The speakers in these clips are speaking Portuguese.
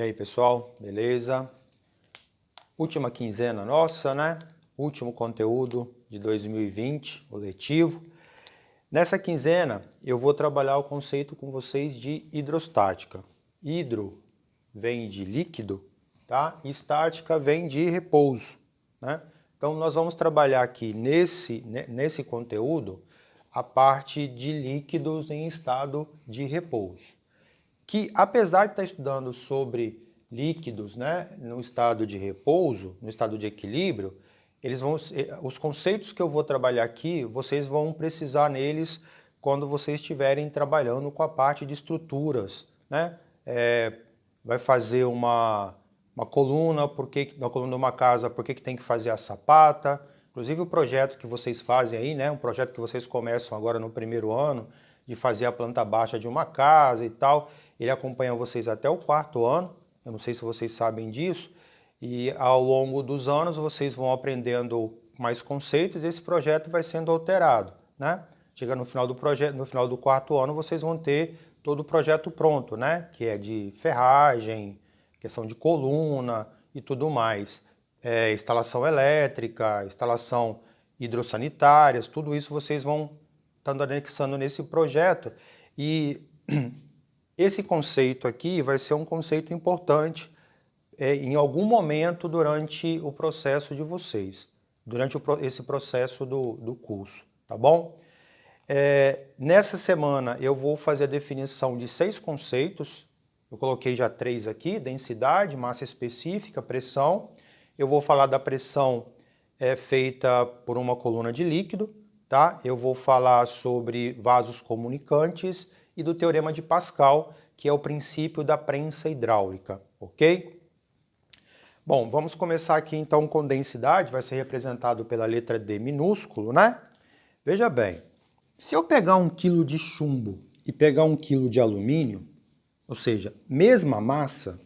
E aí, pessoal, beleza? Última quinzena nossa, né? Último conteúdo de 2020, o letivo. Nessa quinzena, eu vou trabalhar o conceito com vocês de hidrostática. Hidro vem de líquido, tá? E estática vem de repouso, né? Então, nós vamos trabalhar aqui nesse conteúdo a parte de líquidos em estado de repouso. Que apesar de estar estudando sobre líquidos, né, no estado de repouso, no estado de equilíbrio, os conceitos que eu vou trabalhar aqui, vocês vão precisar neles quando vocês estiverem trabalhando com a parte de estruturas, né? Vai fazer uma coluna, na coluna de uma casa, por que tem que fazer a sapata? Inclusive o projeto que vocês fazem aí, né? Um projeto que vocês começam agora no primeiro ano, de fazer a planta baixa de uma casa e tal, ele acompanha vocês até o quarto ano, eu não sei se vocês sabem disso, e ao longo dos anos vocês vão aprendendo mais conceitos e esse projeto vai sendo alterado, né? Chega no final do projeto, no final do quarto ano, vocês vão ter todo o projeto pronto, né? Que é de ferragem, questão de coluna e tudo mais. Instalação elétrica, instalação hidrossanitárias, tudo isso vocês vão estando anexando nesse projeto. E esse conceito aqui vai ser um conceito importante em algum momento durante o processo de vocês, durante esse processo do curso, tá bom? Nessa semana eu vou fazer a definição de 6 conceitos, eu coloquei já 3 aqui: densidade, massa específica, pressão. Eu vou falar da pressão feita por uma coluna de líquido, tá? Eu vou falar sobre vasos comunicantes e do teorema de Pascal, que é o princípio da prensa hidráulica, ok? Bom, vamos começar aqui então com densidade, vai ser representado pela letra D minúsculo, né? Veja bem, se eu pegar 1 kg de chumbo e pegar 1 kg de alumínio, ou seja, mesma massa,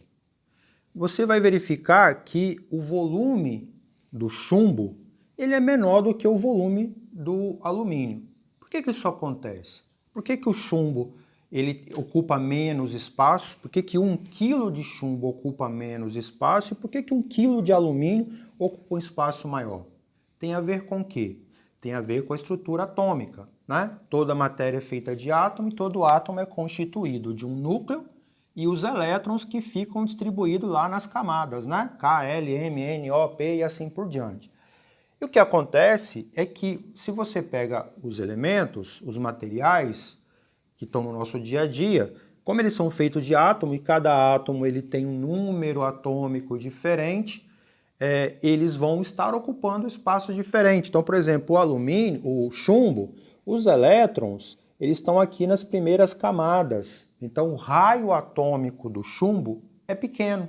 você vai verificar que o volume do chumbo ele é menor do que o volume do alumínio. Por que isso acontece? Por que o chumbo ele ocupa menos espaço? Por que 1 kg de chumbo ocupa menos espaço? E por que 1 kg de alumínio ocupa um espaço maior? Tem a ver com o quê? Tem a ver com a estrutura atômica, né? Toda matéria é feita de átomo e todo átomo é constituído de um núcleo e os elétrons que ficam distribuídos lá nas camadas, né? K, L, M, N, O, P e assim por diante. E o que acontece é que se você pega os elementos, os materiais que estão no nosso dia a dia, como eles são feitos de átomo e cada átomo ele tem um número atômico diferente, eles vão estar ocupando espaços diferentes. Então, por exemplo, o alumínio, o chumbo, os elétrons, eles estão aqui nas primeiras camadas. Então, o raio atômico do chumbo é pequeno,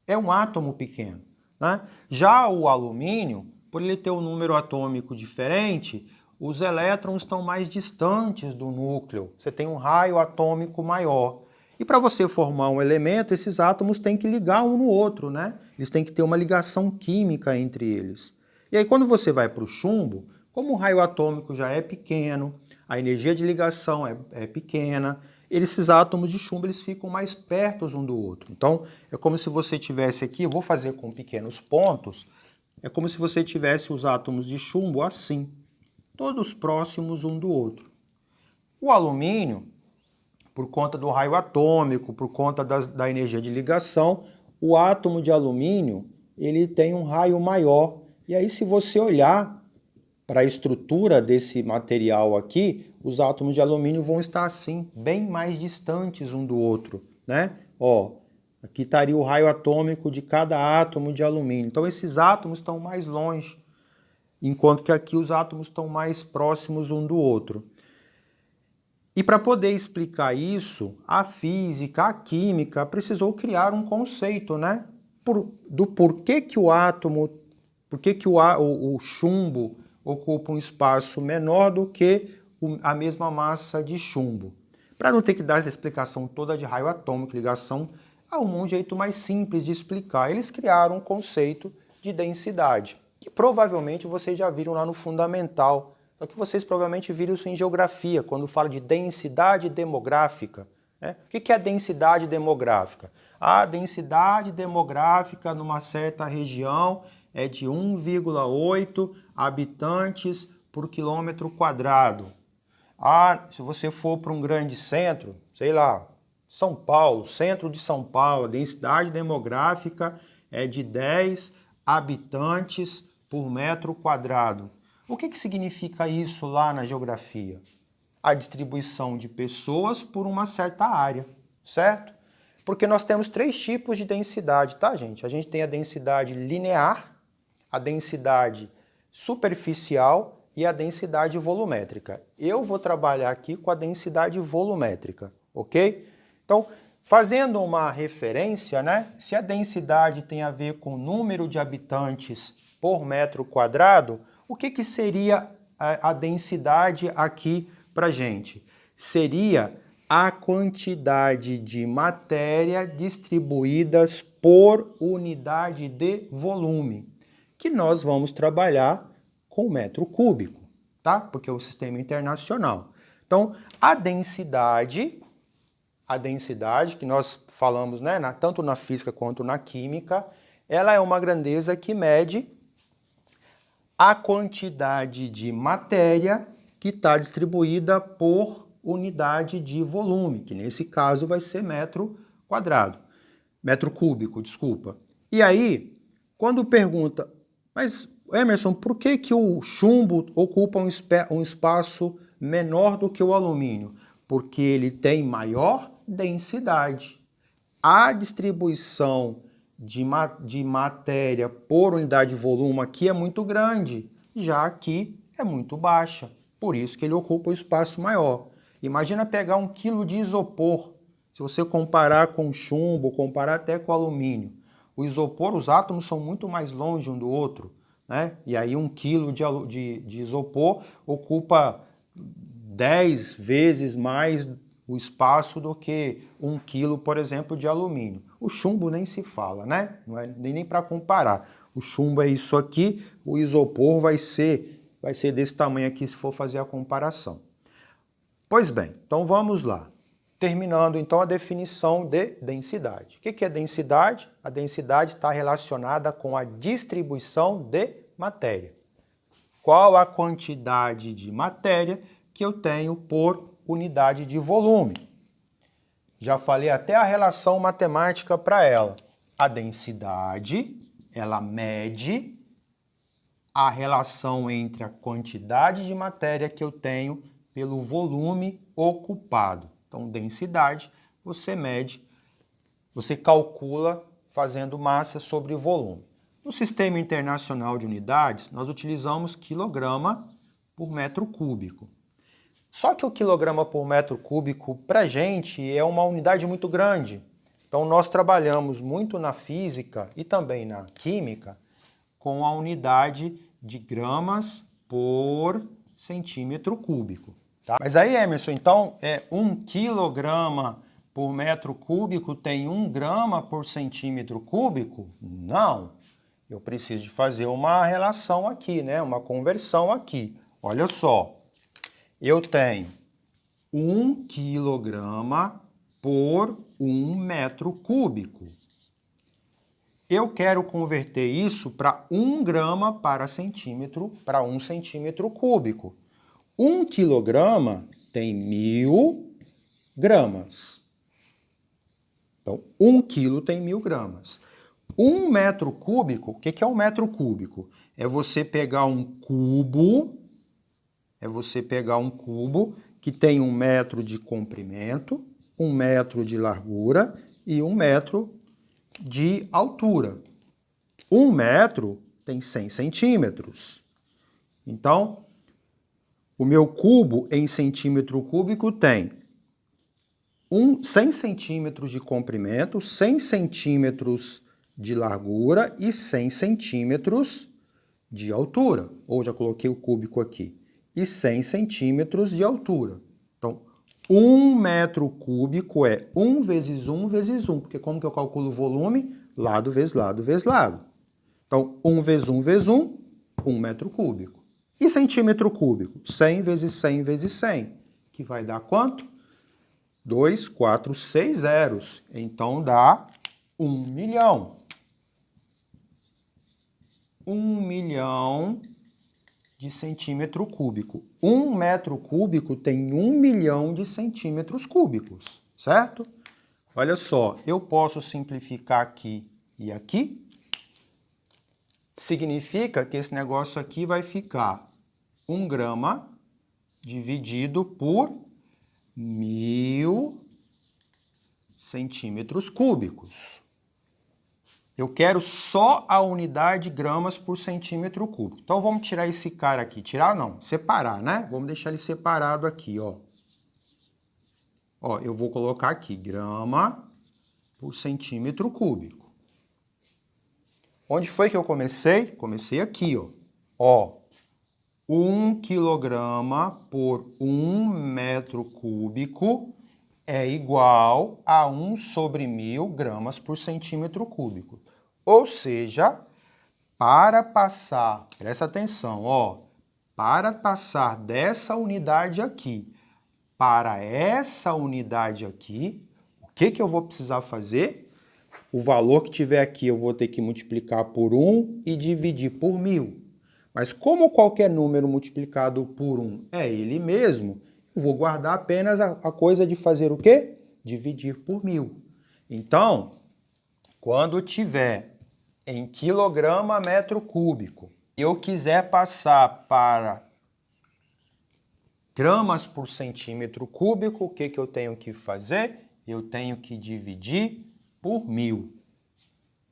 é um átomo pequeno, né? Já o alumínio, por ele ter um número atômico diferente, os elétrons estão mais distantes do núcleo, você tem um raio atômico maior. E para você formar um elemento, esses átomos têm que ligar um no outro, né? Eles têm que ter uma ligação química entre eles. E aí quando você vai para o chumbo, como o raio atômico já é pequeno, a energia de ligação é pequena, esses átomos de chumbo eles ficam mais perto um do outro. Então, é como se você tivesse aqui, eu vou fazer com pequenos pontos, é como se você tivesse os átomos de chumbo assim, todos próximos um do outro. O alumínio, por conta do raio atômico, por conta da energia de ligação, o átomo de alumínio ele tem um raio maior. E aí, se você olhar para a estrutura desse material aqui, os átomos de alumínio vão estar assim, bem mais distantes um do outro, né? Ó, aqui estaria o raio atômico de cada átomo de alumínio. Então esses átomos estão mais longe, enquanto que aqui os átomos estão mais próximos um do outro. E para poder explicar isso, a física, a química precisou criar um conceito, né? Do porquê que o átomo, porquê que o chumbo ocupa um espaço menor do que a mesma massa de chumbo. Para não ter que dar essa explicação toda de raio atômico, ligação, há um jeito mais simples de explicar. Eles criaram um conceito de densidade, que provavelmente vocês já viram lá no fundamental, só que vocês provavelmente viram isso em geografia, quando fala de densidade demográfica, né? O que é a densidade demográfica? A densidade demográfica numa certa região é de 1,8 habitantes por quilômetro quadrado. Se você for para um grande centro, sei lá, São Paulo, centro de São Paulo, a densidade demográfica é de 10 habitantes por metro quadrado. O que significa isso lá na geografia? A distribuição de pessoas por uma certa área, certo? Porque nós temos 3 tipos de densidade, tá, gente? A gente tem a densidade linear, a densidade superficial e a densidade volumétrica. Eu vou trabalhar aqui com a densidade volumétrica, ok? Então, fazendo uma referência, né? Se a densidade tem a ver com o número de habitantes por metro quadrado, o que seria a densidade aqui para gente? Seria a quantidade de matéria distribuídas por unidade de volume, que nós vamos trabalhar com metro cúbico, tá? Porque é o sistema internacional. Então, a densidade que nós falamos, né, tanto na física quanto na química, ela é uma grandeza que mede a quantidade de matéria que está distribuída por unidade de volume, que nesse caso vai ser metro cúbico, desculpa. E aí, quando pergunta, mas Emerson, por que o chumbo ocupa um espaço menor do que o alumínio? Porque ele tem maior densidade. A distribuição de matéria por unidade de volume aqui é muito grande, já aqui é muito baixa. Por isso que ele ocupa um espaço maior. Imagina pegar 1 quilo de isopor, se você comparar com chumbo, comparar até com alumínio. O isopor, os átomos são muito mais longe um do outro, né? E aí 1 quilo de isopor ocupa 10 vezes mais o espaço do que 1 quilo, por exemplo, de alumínio. O chumbo nem se fala, né? Não é nem para comparar. O chumbo é isso aqui, o isopor vai ser desse tamanho aqui se for fazer a comparação. Pois bem, então vamos lá. Terminando então a definição de densidade. O que é densidade? A densidade está relacionada com a distribuição de matéria. Qual a quantidade de matéria que eu tenho por unidade de volume? Já falei até a relação matemática para ela. A densidade, ela mede a relação entre a quantidade de matéria que eu tenho pelo volume ocupado. Então, densidade, você mede, você calcula fazendo massa sobre volume. No Sistema Internacional de Unidades, nós utilizamos quilograma por metro cúbico. Só que o quilograma por metro cúbico, para a gente, é uma unidade muito grande. Então, nós trabalhamos muito na física e também na química com a unidade de gramas por centímetro cúbico. Tá? Mas aí, Emerson, então, 1 quilograma por metro cúbico tem 1 grama por centímetro cúbico? Não. Eu preciso de fazer uma relação aqui, né? Uma conversão aqui. Olha só. Eu tenho 1 quilograma por 1 metro cúbico. Eu quero converter isso para 1 grama para 1 centímetro cúbico. 1 quilograma tem 1.000 gramas. Então, 1 quilo tem 1.000 gramas. 1 metro cúbico, o que é um metro cúbico? É você pegar um cubo, que tem 1 metro de comprimento, 1 metro de largura e 1 metro de altura. 1 metro tem 100 centímetros. Então, o meu cubo em centímetro cúbico tem 100 centímetros de comprimento, 100 centímetros de largura e 100 centímetros de altura. Ou já coloquei o cúbico aqui. E 100 centímetros de altura. Então, 1 metro cúbico é 1 vezes 1 vezes 1. Porque como que eu calculo o volume? Lado vezes lado vezes lado. Então, 1 vezes 1 vezes 1, 1 metro cúbico. E centímetro cúbico? 100 vezes 100 vezes 100, que vai dar quanto? 2, 4, 6 zeros. Então dá 1 milhão. 1 milhão de centímetro cúbico. 1 metro cúbico tem 1 milhão de centímetros cúbicos, certo? Olha só, eu posso simplificar aqui e aqui. Significa que esse negócio aqui vai ficar 1 grama dividido por 1000 centímetros cúbicos. Eu quero só a unidade gramas por centímetro cúbico. Então vamos tirar esse cara aqui. Tirar não, separar, né? Vamos deixar ele separado aqui, ó. Ó, eu vou colocar aqui grama por centímetro cúbico. Onde foi que eu comecei? Comecei aqui, ó. Ó, 1 quilograma por 1 metro cúbico é igual a 1 sobre 1000 gramas por centímetro cúbico. Ou seja, para passar, presta atenção, ó, para passar dessa unidade aqui para essa unidade aqui, o que eu vou precisar fazer? O valor que tiver aqui eu vou ter que multiplicar por 1 e dividir por 1000. Mas como qualquer número multiplicado por 1 é ele mesmo, eu vou guardar apenas a coisa de fazer o quê? Dividir por 1000. Então, quando tiver em quilograma metro cúbico e eu quiser passar para gramas por centímetro cúbico, o que eu tenho que fazer? Eu tenho que dividir por 1000.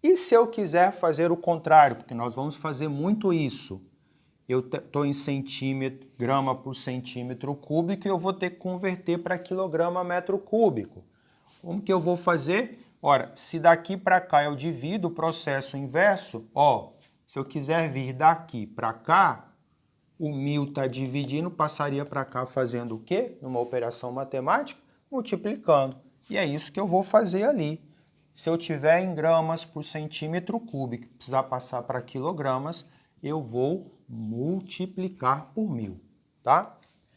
E se eu quiser fazer o contrário, porque nós vamos fazer muito isso, eu estou em grama por centímetro cúbico e eu vou ter que converter para quilograma metro cúbico. Como que eu vou fazer? Ora, se daqui para cá eu divido o processo inverso, ó, se eu quiser vir daqui para cá, o 1000 está dividindo, passaria para cá fazendo o quê? Numa operação matemática? Multiplicando. E é isso que eu vou fazer ali. Se eu tiver em gramas por centímetro cúbico, precisar passar para quilogramas, eu vou multiplicar por 1000, tá?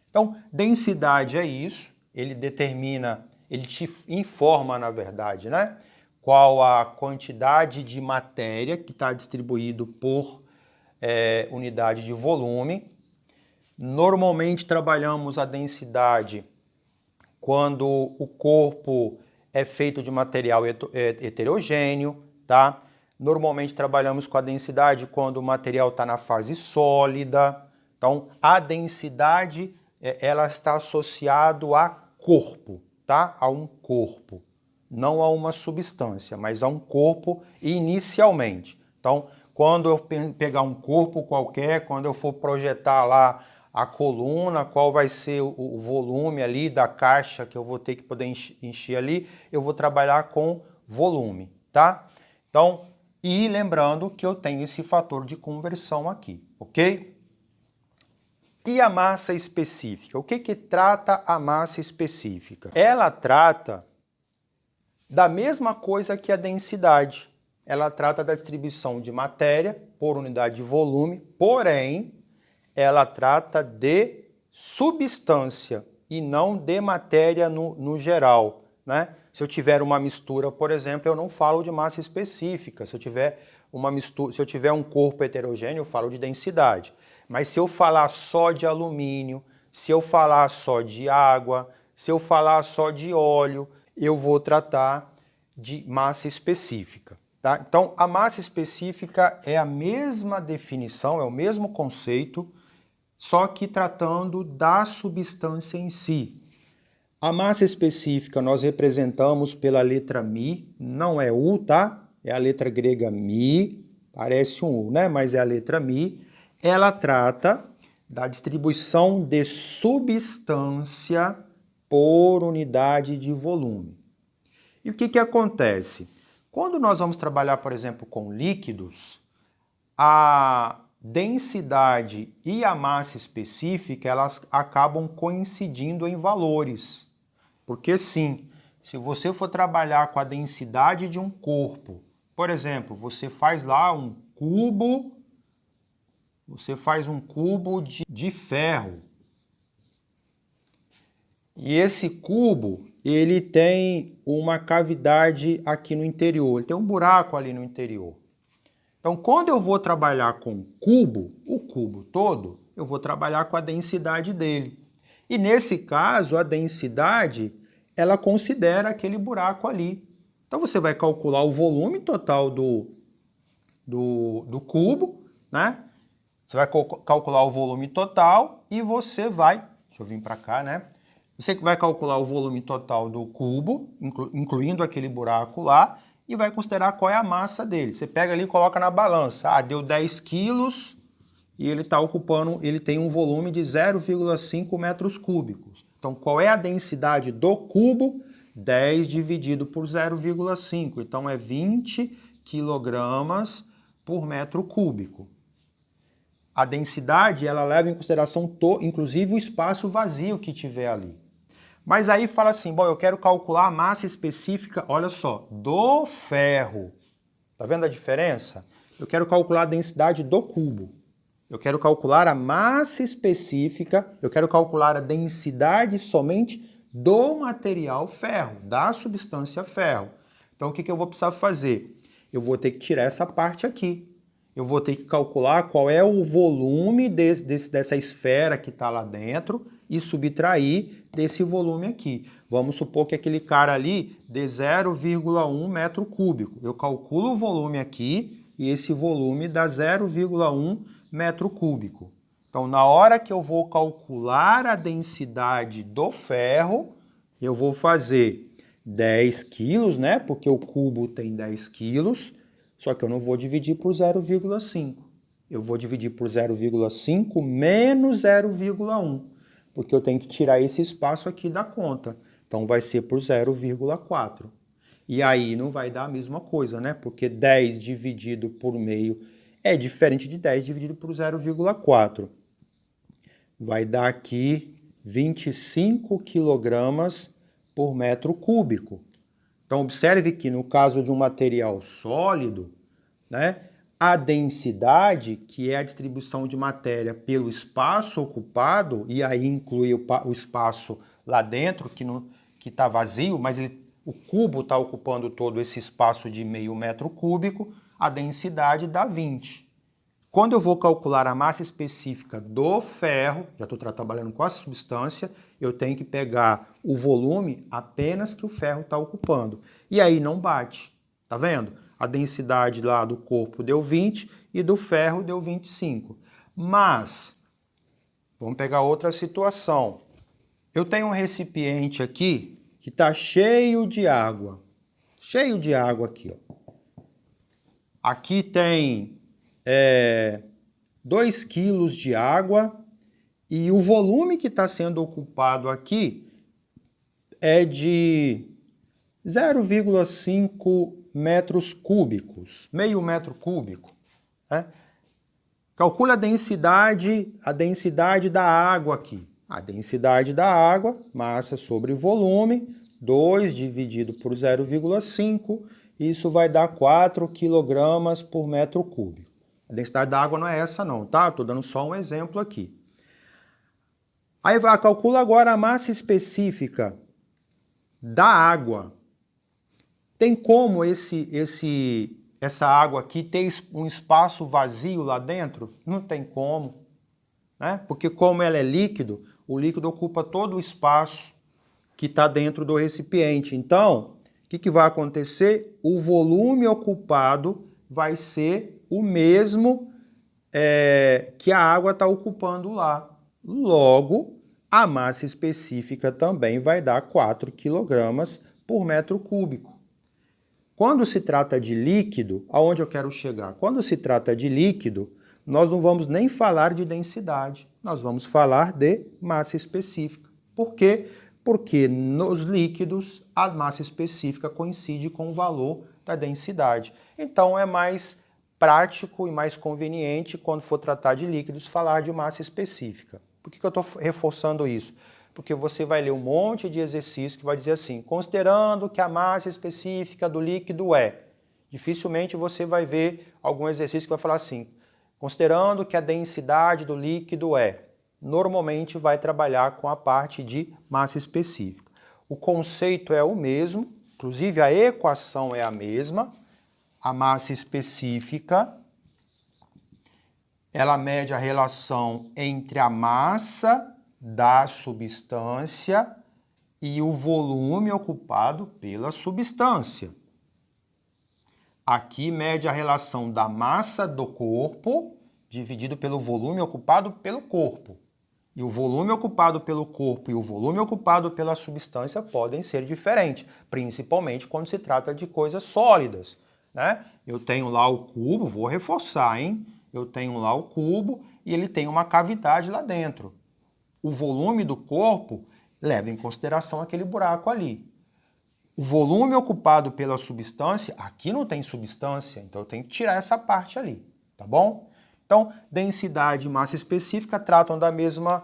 Então, densidade é isso, ele determina, ele te informa, na verdade, né? Qual a quantidade de matéria que está distribuído por unidade de volume. Normalmente trabalhamos a densidade quando o corpo é feito de material heterogêneo, tá? Normalmente trabalhamos com a densidade quando o material está na fase sólida. Então, a densidade ela está associada a corpo, tá? A um corpo, não a uma substância, mas a um corpo inicialmente. Então, quando eu pegar um corpo qualquer, quando eu for projetar lá a coluna, qual vai ser o volume ali da caixa que eu vou ter que poder encher ali, eu vou trabalhar com volume, tá? Então, e lembrando que eu tenho esse fator de conversão aqui, ok? E a massa específica? O que trata a massa específica? Ela trata da mesma coisa que a densidade. Ela trata da distribuição de matéria por unidade de volume, porém, ela trata de substância e não de matéria no geral, né? Se eu tiver uma mistura, por exemplo, eu não falo de massa específica. Se eu tiver uma mistura, se eu tiver um corpo heterogêneo, eu falo de densidade. Mas se eu falar só de alumínio, se eu falar só de água, se eu falar só de óleo, eu vou tratar de massa específica. Tá? Então, a massa específica é a mesma definição, é o mesmo conceito, só que tratando da substância em si. A massa específica nós representamos pela letra Mi, não é U, tá? É a letra grega Mi, parece um U, né? Mas é a letra Mi. Ela trata da distribuição de substância por unidade de volume. E o que acontece? Quando nós vamos trabalhar, por exemplo, com líquidos, a densidade e a massa específica, elas acabam coincidindo em valores. Porque sim, se você for trabalhar com a densidade de um corpo, por exemplo, você faz lá um cubo, de ferro. E esse cubo, ele tem uma cavidade aqui no interior, ele tem um buraco ali no interior. Então, quando eu vou trabalhar com o cubo todo, eu vou trabalhar com a densidade dele. E nesse caso, a densidade, ela considera aquele buraco ali. Então, você vai calcular o volume total do cubo, né? Você vai calcular o volume total e você vai... Deixa eu vir para cá, né? Você vai calcular o volume total do cubo, incluindo aquele buraco lá, e vai considerar qual é a massa dele. Você pega ali e coloca na balança. Ah, deu 10 quilos e ele está ocupando, ele tem um volume de 0,5 metros cúbicos. Então, qual é a densidade do cubo? 10 dividido por 0,5. Então, é 20 quilogramas por metro cúbico. A densidade, ela leva em consideração, inclusive, o espaço vazio que tiver ali. Mas aí fala assim, bom, eu quero calcular a massa específica, olha só, do ferro. Tá vendo a diferença? Eu quero calcular a densidade do cubo. Eu quero calcular a massa específica, eu quero calcular a densidade somente do material ferro, da substância ferro. Então, o que eu vou precisar fazer? Eu vou ter que tirar essa parte aqui. Eu vou ter que calcular qual é o volume dessa esfera que está lá dentro e subtrair desse volume aqui. Vamos supor que aquele cara ali dê 0,1 metro cúbico. Eu calculo o volume aqui e esse volume dá 0,1 metro cúbico. Então, na hora que eu vou calcular a densidade do ferro, eu vou fazer 10 quilos, né? Porque o cubo tem 10 quilos, só que eu não vou dividir por 0,5. Eu vou dividir por 0,5 menos 0,1, porque eu tenho que tirar esse espaço aqui da conta. Então, vai ser por 0,4. E aí não vai dar a mesma coisa, né? Porque 10 dividido por meio é diferente de 10 dividido por 0,4. Vai dar aqui 25 quilogramas por metro cúbico. Então, observe que no caso de um material sólido, né, a densidade, que é a distribuição de matéria pelo espaço ocupado, e aí inclui o espaço lá dentro, que está vazio, mas o cubo está ocupando todo esse espaço de meio metro cúbico, a densidade dá 20. Quando eu vou calcular a massa específica do ferro, já estou trabalhando com a substância, eu tenho que pegar o volume apenas que o ferro está ocupando. E aí não bate, tá vendo? A densidade lá do corpo deu 20 e do ferro deu 25. Mas, vamos pegar outra situação. Eu tenho um recipiente aqui que está cheio de água. Cheio de água aqui, ó. Aqui tem 2 quilos de água e o volume que está sendo ocupado aqui é de 0,5 metros cúbicos, meio metro cúbico. Né? Calcule a densidade da água aqui. A densidade da água, massa sobre volume, 2 dividido por 0,5, isso vai dar 4 quilogramas por metro cúbico. A densidade da água não é essa não, tá? Estou dando só um exemplo aqui. Aí calcula agora a massa específica da água. Tem como essa água aqui ter um espaço vazio lá dentro? Não tem como, né? Porque como ela é líquido, o líquido ocupa todo o espaço que está dentro do recipiente. Então, o que vai acontecer? O volume ocupado vai ser o mesmo que a água está ocupando lá. Logo, a massa específica também vai dar 4 kg por metro cúbico. Quando se trata de líquido, aonde eu quero chegar? Quando se trata de líquido, nós não vamos nem falar de densidade, nós vamos falar de massa específica. Por quê? Porque nos líquidos a massa específica coincide com o valor da densidade. Então é mais prático e mais conveniente, quando for tratar de líquidos, falar de massa específica. Por que eu estou reforçando isso? Porque você vai ler um monte de exercício que vai dizer assim, considerando que a massa específica do líquido é. Dificilmente você vai ver algum exercício que vai falar assim, considerando que a densidade do líquido é. Normalmente vai trabalhar com a parte de massa específica. o conceito é o mesmo, inclusive a equação é a mesma. A massa específica, ela mede a relação entre a massa da substância e o volume ocupado pela substância. Aqui mede a relação da massa do corpo dividido pelo volume ocupado pelo corpo. E o volume ocupado pelo corpo e o volume ocupado pela substância podem ser diferentes, principalmente quando se trata de coisas sólidas, né? Eu tenho lá o cubo, vou reforçar, hein? Eu tenho lá o cubo e ele tem uma cavidade lá dentro. O volume do corpo leva em consideração aquele buraco ali. O volume ocupado pela substância, aqui não tem substância, então eu tenho que tirar essa parte ali, tá bom? Então, densidade e massa específica tratam da mesma,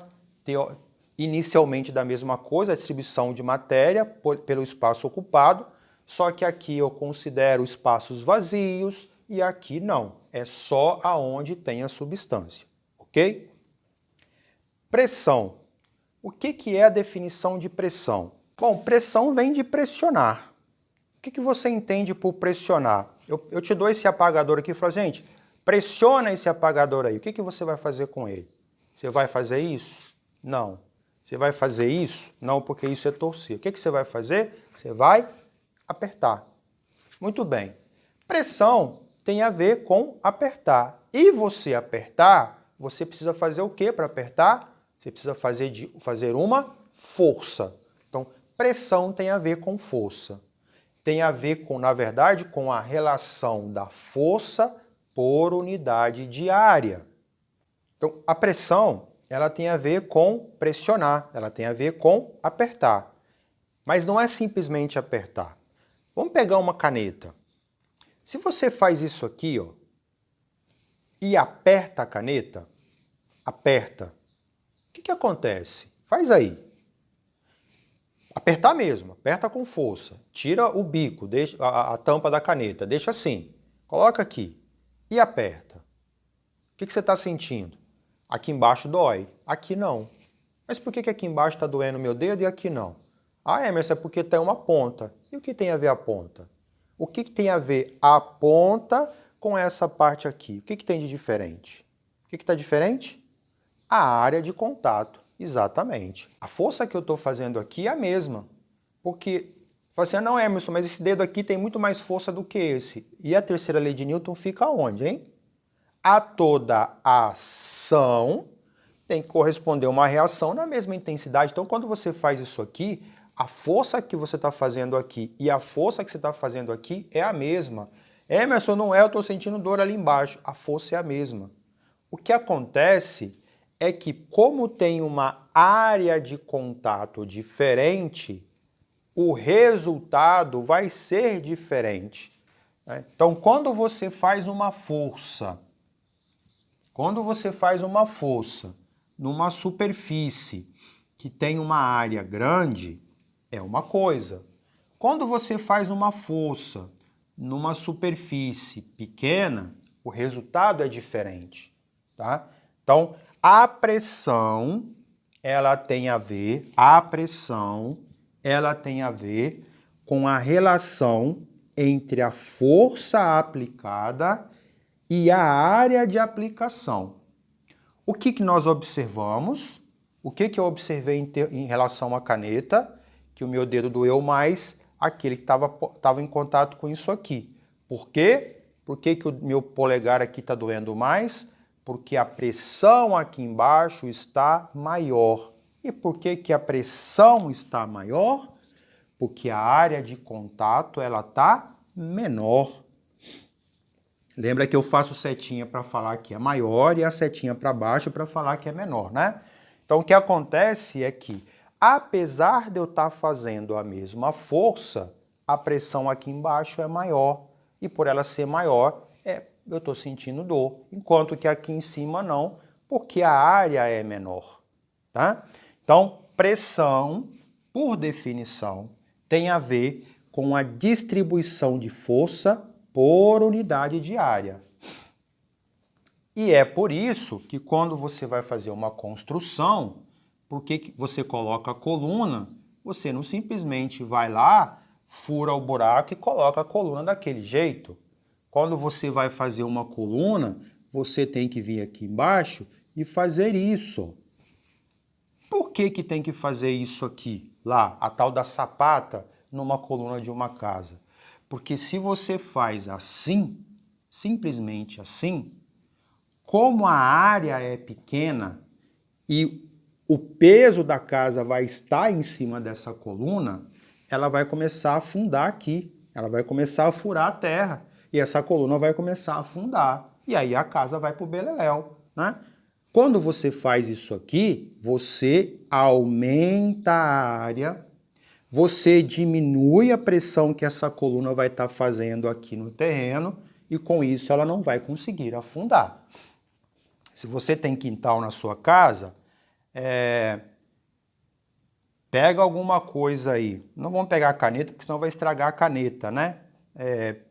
inicialmente da mesma coisa, a distribuição de matéria pelo espaço ocupado, só que aqui eu considero espaços vazios e aqui não, é só aonde tem a substância, ok? Pressão. O que é a definição de pressão? Bom, pressão vem de pressionar. O que você entende por pressionar? Eu te dou esse apagador aqui e falo, gente, pressiona esse apagador aí. O que você vai fazer com ele? Você vai fazer isso? Não. Você vai fazer isso? Não, porque isso é torcer. O que você vai fazer? Você vai apertar. Muito bem. Pressão tem a ver com apertar. E você apertar, você precisa fazer o que para apertar? Você precisa fazer uma força. Então, pressão tem a ver com força. Tem a ver com, na verdade, com a relação da força por unidade de área. Então, a pressão, ela tem a ver com pressionar, ela tem a ver com apertar. Mas não é simplesmente apertar. Vamos pegar uma caneta. Se você faz isso aqui, ó, e aperta a caneta, aperta, o que acontece? Faz aí. Apertar mesmo, aperta com força. Tira o bico, deixa a tampa da caneta, deixa assim. Coloca aqui e aperta. O que você está sentindo? Aqui embaixo dói, aqui não. Mas por que aqui embaixo está doendo o meu dedo e aqui não? Ah, Emerson, é porque tem uma ponta. E o que tem a ver a ponta? O que tem a ver a ponta com essa parte aqui? O que tem de diferente? O que está diferente? A área de contato, exatamente. A força que eu estou fazendo aqui é a mesma. Porque, você assim, não, Emerson, mas esse dedo aqui tem muito mais força do que esse. E a terceira lei de Newton fica onde, hein? A toda ação tem que corresponder uma reação na mesma intensidade. Então, quando você faz isso aqui, a força que você está fazendo aqui e a força que você está fazendo aqui é a mesma. Emerson, não é, eu estou sentindo dor ali embaixo. A força é a mesma. O que acontece é que, como tem uma área de contato diferente, o resultado vai ser diferente. Então, quando você faz uma força numa superfície que tem uma área grande, é uma coisa. Quando você faz uma força numa superfície pequena, o resultado é diferente, tá? Então, a pressão, ela tem a ver com a relação entre a força aplicada e a área de aplicação. O que nós observamos? O que eu observei em relação à caneta? Que o meu dedo doeu mais, aquele que estava em contato com isso aqui. Por quê? Por que o meu polegar aqui está doendo mais? Porque a pressão aqui embaixo está maior. E por que a pressão está maior? Porque a área de contato ela está menor. Lembra que eu faço setinha para falar que é maior e a setinha para baixo para falar que é menor, né? Então o que acontece é que, apesar de eu estar fazendo a mesma força, a pressão aqui embaixo é maior. E por ela ser maior, eu estou sentindo dor. Enquanto que aqui em cima não, porque a área é menor. Tá? Então, pressão, por definição, tem a ver com a distribuição de força por unidade de área. E é por isso que quando você vai fazer uma construção, por que você coloca a coluna você não simplesmente vai lá, fura o buraco e coloca a coluna daquele jeito. Quando você vai fazer uma coluna, você tem que vir aqui embaixo e fazer isso. Por que que tem que fazer isso aqui, lá, a tal da sapata, numa coluna de uma casa? Porque se você faz assim, simplesmente assim, como a área é pequena e o peso da casa vai estar em cima dessa coluna, ela vai começar a afundar aqui, ela vai começar a furar a terra e essa coluna vai começar a afundar. E aí a casa vai para o beleléu, né? Quando você faz isso aqui, você aumenta a área, você diminui a pressão que essa coluna vai estar fazendo aqui no terreno e com isso ela não vai conseguir afundar. Se você tem quintal na sua casa, pega alguma coisa aí. Não vamos pegar a caneta, porque senão vai estragar a caneta, né?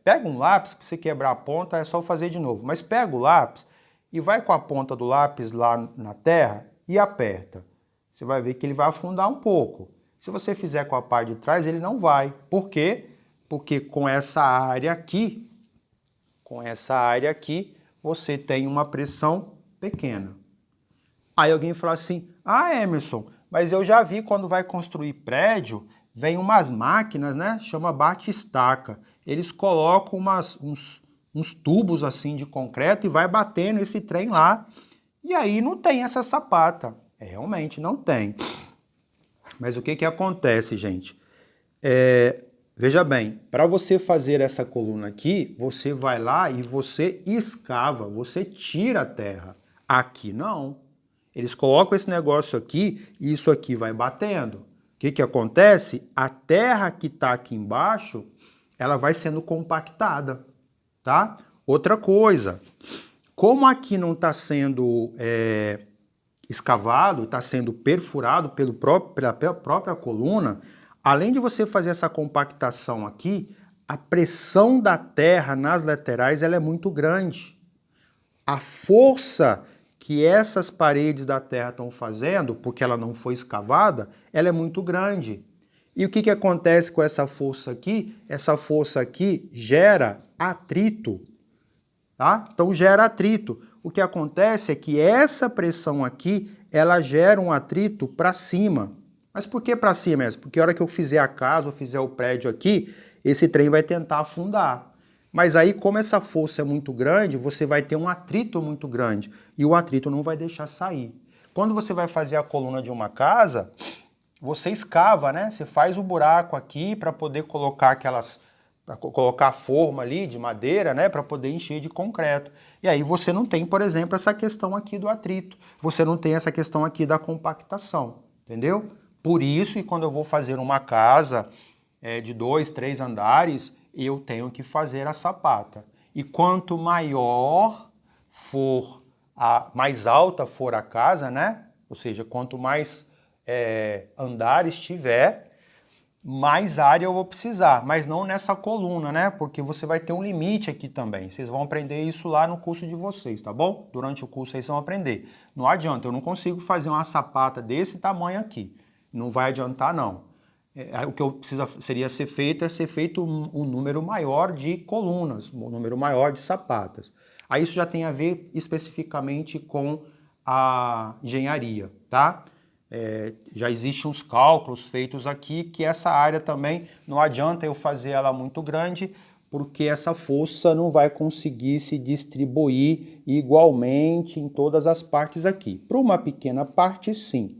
Pega um lápis, se você quebrar a ponta é só fazer de novo. Mas pega o lápis e vai com a ponta do lápis lá na terra e aperta. Você vai ver que ele vai afundar um pouco. Se você fizer com a parte de trás, ele não vai. Por quê? Porque com essa área aqui, você tem uma pressão pequena. Aí alguém fala assim, Emerson, mas eu já vi quando vai construir prédio, vem umas máquinas, né? Chama bate-estaca. Eles colocam uns tubos assim de concreto e vai batendo esse trem lá. E aí não tem essa sapata. Realmente não tem. Mas o que que acontece, gente? Veja bem, para você fazer essa coluna aqui, você vai lá e você escava, você tira a terra. Aqui não. Eles colocam esse negócio aqui e isso aqui vai batendo. O que que acontece? A terra que está aqui embaixo, ela vai sendo compactada, tá? Outra coisa, como aqui não está sendo escavado, está sendo perfurado pela própria coluna, além de você fazer essa compactação aqui, a pressão da terra nas laterais ela é muito grande. A força que essas paredes da terra estão fazendo, porque ela não foi escavada, ela é muito grande. E o que que acontece com essa força aqui? Essa força aqui gera atrito, tá? Então gera atrito. O que acontece é que essa pressão aqui, ela gera um atrito para cima. Mas por que para cima mesmo? Porque a hora que eu fizer a casa, ou fizer o prédio aqui, esse trem vai tentar afundar. Mas aí, como essa força é muito grande, você vai ter um atrito muito grande. E o atrito não vai deixar sair. Quando você vai fazer a coluna de uma casa, você escava, né? Você faz o buraco aqui para poder colocar colocar a forma ali de madeira, né, para poder encher de concreto. E aí você não tem, por exemplo, essa questão aqui do atrito. Você não tem essa questão aqui da compactação, entendeu? Por isso, e quando eu vou fazer uma casa de 2, 3 andares, eu tenho que fazer a sapata. E quanto maior for mais alta for a casa, né? Ou seja, quanto mais andares tiver, mais área eu vou precisar, mas não nessa coluna, né? Porque você vai ter um limite aqui também. Vocês vão aprender isso lá no curso de vocês, tá bom? Durante o curso aí vocês vão aprender. Não adianta, eu não consigo fazer uma sapata desse tamanho aqui. Não vai adiantar, não. O que seria ser feito é ser feito um número maior de colunas, um número maior de sapatas. Aí isso já tem a ver especificamente com a engenharia, tá? Já existem uns cálculos feitos aqui que essa área também não adianta eu fazer ela muito grande, porque essa força não vai conseguir se distribuir igualmente em todas as partes aqui. Para uma pequena parte, sim.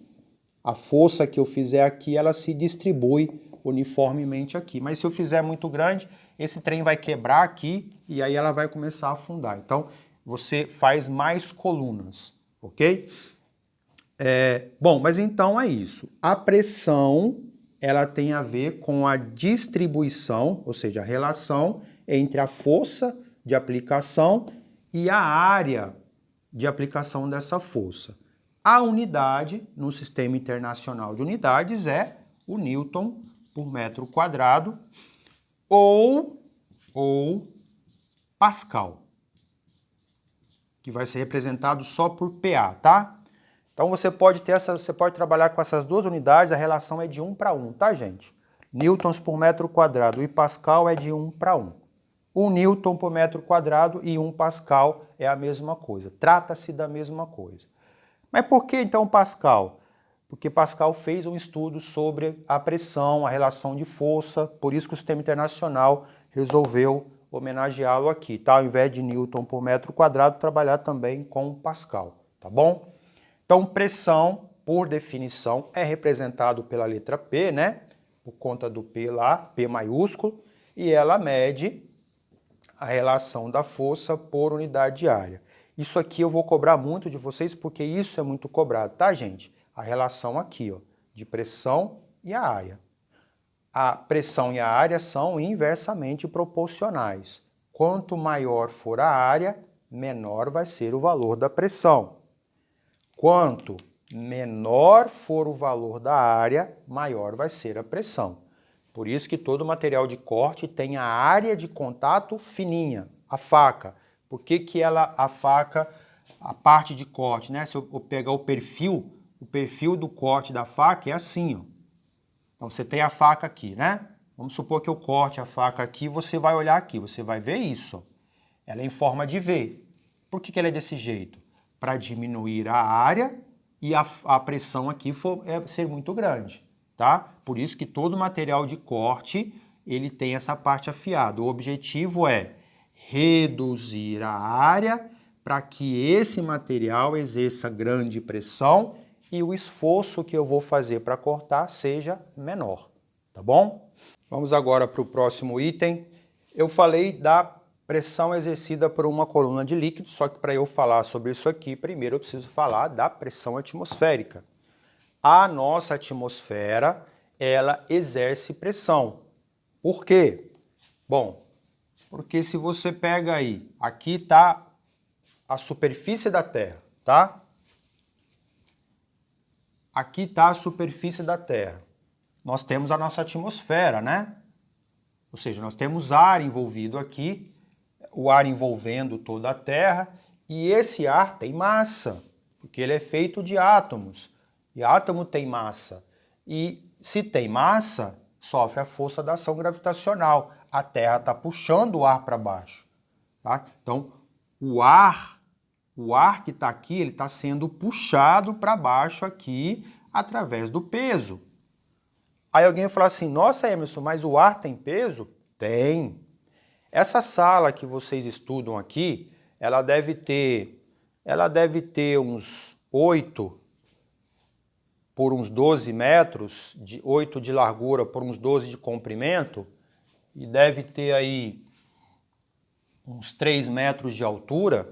A força que eu fizer aqui, ela se distribui uniformemente aqui. Mas se eu fizer muito grande, esse trem vai quebrar aqui e aí ela vai começar a afundar. Então, você faz mais colunas, ok? Bom, mas então é isso. A pressão, ela tem a ver com a distribuição, ou seja, a relação entre a força de aplicação e a área de aplicação dessa força. A unidade, no Sistema Internacional de Unidades, é o Newton por metro quadrado ou Pascal, que vai ser representado só por PA, tá? Então você pode trabalhar com essas duas unidades, a relação é de 1 para 1, tá, gente? Newtons por metro quadrado e Pascal é de 1 para 1. 1 Newton por metro quadrado e 1 Pascal é a mesma coisa. Trata-se da mesma coisa. Mas por que então Pascal? Porque Pascal fez um estudo sobre a pressão, a relação de força, por isso que o Sistema Internacional resolveu homenageá-lo aqui, tá? Ao invés de Newton por metro quadrado, trabalhar também com Pascal, tá bom? Então, pressão, por definição, é representado pela letra P, né? Por conta do P lá, P maiúsculo, e ela mede a relação da força por unidade de área. Isso aqui eu vou cobrar muito de vocês, porque isso é muito cobrado, tá, gente? A relação aqui, ó, de pressão e a área. A pressão e a área são inversamente proporcionais. Quanto maior for a área, menor vai ser o valor da pressão. Quanto menor for o valor da área, maior vai ser a pressão. Por isso que todo material de corte tem a área de contato fininha, a faca. Por que a faca, a parte de corte, né? Se eu pegar o perfil do corte da faca é assim, ó. Então você tem a faca aqui, né? Vamos supor que eu corte a faca aqui, você vai olhar aqui, você vai ver isso, ó. Ela é em forma de V. Por que ela é desse jeito? Para diminuir a área e a pressão aqui ser muito grande, tá? Por isso que todo material de corte, ele tem essa parte afiada. O objetivo é reduzir a área para que esse material exerça grande pressão e o esforço que eu vou fazer para cortar seja menor, tá bom? Vamos agora para o próximo item. Eu falei da pressão exercida por uma coluna de líquido, só que para eu falar sobre isso aqui, primeiro eu preciso falar da pressão atmosférica. A nossa atmosfera, ela exerce pressão. Por quê? Bom, porque se você pega aí, aqui está a superfície da Terra, tá? Aqui está a superfície da Terra. Nós temos a nossa atmosfera, né? Ou seja, nós temos ar envolvido aqui, o ar envolvendo toda a Terra, e esse ar tem massa, porque ele é feito de átomos, e átomo tem massa. E se tem massa, sofre a força da ação gravitacional. A Terra está puxando o ar para baixo, tá? Então, o ar que está aqui, ele está sendo puxado para baixo aqui através do peso. Aí alguém vai falar assim, nossa, Emerson, mas o ar tem peso? Tem. Essa sala que vocês estudam aqui, ela deve ter uns 8 por uns 12 metros, 8 de largura por uns 12 de comprimento, e deve ter aí uns 3 metros de altura.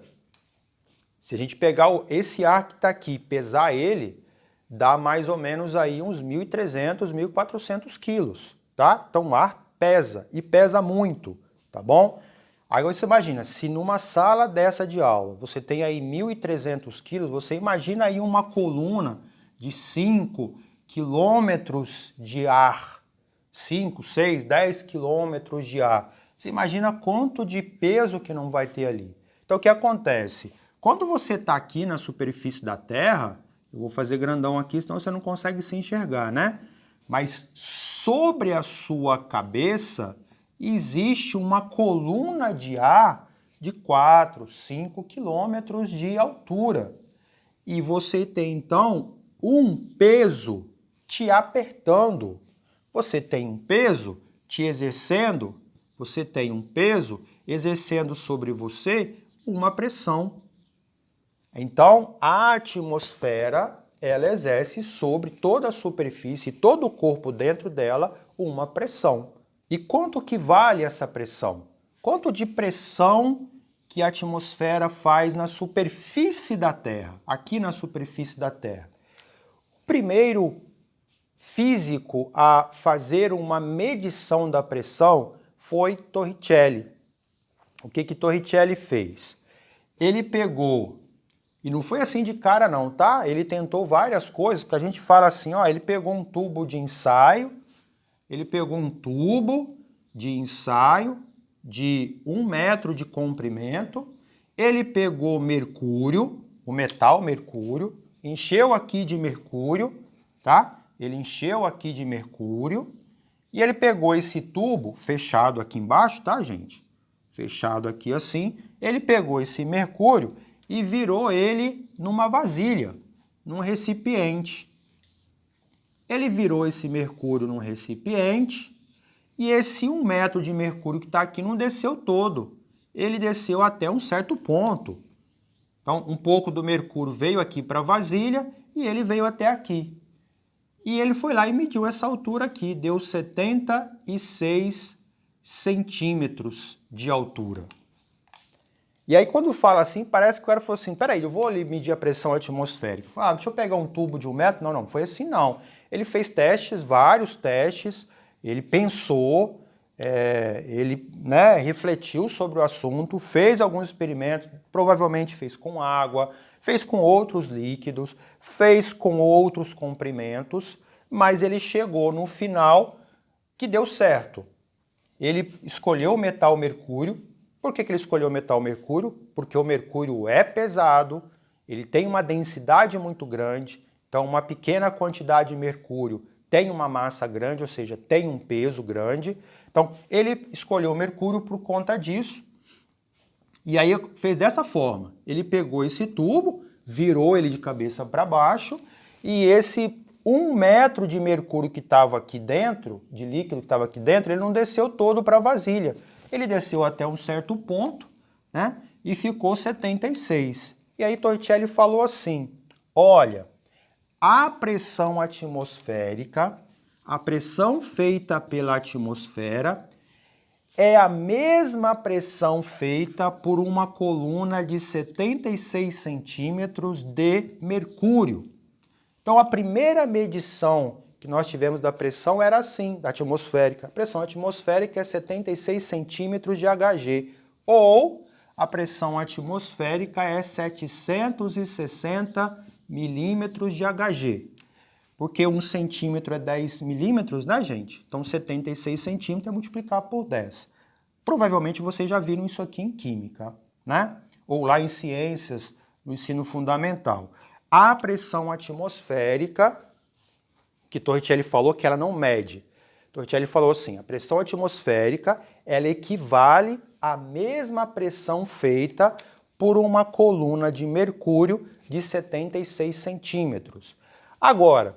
Se a gente pegar esse ar que está aqui e pesar ele, dá mais ou menos aí uns 1.300, 1.400 quilos, tá? Então o ar pesa, e pesa muito, tá bom? Agora você imagina, se numa sala dessa de aula você tem aí 1.300 quilos, você imagina aí uma coluna de 5 quilômetros de ar, 5, 6, 10 quilômetros de ar. Você imagina quanto de peso que não vai ter ali. Então o que acontece? Quando você está aqui na superfície da Terra, eu vou fazer grandão aqui, senão você não consegue se enxergar, né? Mas sobre a sua cabeça existe uma coluna de ar de 4, 5 quilômetros de altura. E você tem, então, um peso te apertando. Você tem um peso te exercendo, você tem um peso exercendo sobre você uma pressão. Então, a atmosfera, ela exerce sobre toda a superfície, todo o corpo dentro dela, uma pressão. E quanto que vale essa pressão? Quanto de pressão que a atmosfera faz na superfície da Terra, aqui na superfície da Terra? O primeiro físico a fazer uma medição da pressão foi Torricelli. O que Torricelli fez? Ele pegou, e não foi assim de cara não, tá? Ele tentou várias coisas, porque a gente fala assim, ó, ele pegou um tubo de ensaio, de 1 metro de comprimento, ele pegou mercúrio, o metal mercúrio, encheu aqui de mercúrio, tá? Ele encheu aqui de mercúrio e ele pegou esse tubo fechado aqui embaixo, tá, gente? Fechado aqui assim, ele pegou esse mercúrio e virou ele numa vasilha, num recipiente. Ele virou esse mercúrio num recipiente e esse 1 metro de mercúrio que está aqui não desceu todo. Ele desceu até um certo ponto. Então, um pouco do mercúrio veio aqui para a vasilha e ele veio até aqui. E ele foi lá e mediu essa altura aqui, deu 76 centímetros de altura. E aí quando fala assim, parece que o cara falou assim, peraí, eu vou ali medir a pressão atmosférica. Ah, deixa eu pegar um tubo de 1 metro. Não, não, foi assim não. Ele fez testes, vários testes, ele pensou, ele refletiu sobre o assunto, fez alguns experimentos, provavelmente fez com água, fez com outros líquidos, fez com outros comprimentos, mas ele chegou no final que deu certo. Ele escolheu o metal mercúrio. Por que ele escolheu o metal mercúrio? Porque o mercúrio é pesado, ele tem uma densidade muito grande, então uma pequena quantidade de mercúrio tem uma massa grande, ou seja, tem um peso grande. Então ele escolheu o mercúrio por conta disso. E aí fez dessa forma, ele pegou esse tubo, virou ele de cabeça para baixo e esse 1 metro de mercúrio que estava aqui dentro, de líquido que estava aqui dentro, ele não desceu todo para a vasilha. Ele desceu até um certo ponto, né? E ficou 76. E aí Torricelli falou assim, olha, a pressão atmosférica, a pressão feita pela atmosfera, é a mesma pressão feita por uma coluna de 76 centímetros de mercúrio. Então a primeira medição que nós tivemos da pressão era assim, da atmosférica. A pressão atmosférica é 76 centímetros de Hg, ou a pressão atmosférica é 760 milímetros de Hg. Porque 1 centímetro é 10 milímetros, né, gente? Então 76 centímetros é multiplicar por 10. Provavelmente vocês já viram isso aqui em química, né? Ou lá em ciências, no ensino fundamental. A pressão atmosférica, que Torricelli falou que ela não mede. Torricelli falou assim, a pressão atmosférica, ela equivale à mesma pressão feita por uma coluna de mercúrio de 76 centímetros. Agora,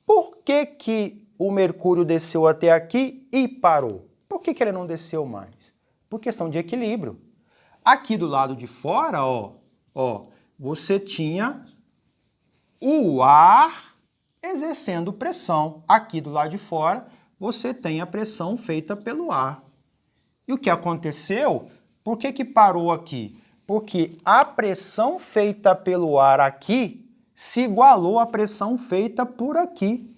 por que o mercúrio desceu até aqui e parou? Por que ele não desceu mais? Por questão de equilíbrio. Aqui do lado de fora, você tinha o ar exercendo pressão. Aqui do lado de fora, você tem a pressão feita pelo ar. E o que aconteceu? Por que parou aqui? Porque a pressão feita pelo ar aqui se igualou à pressão feita por aqui.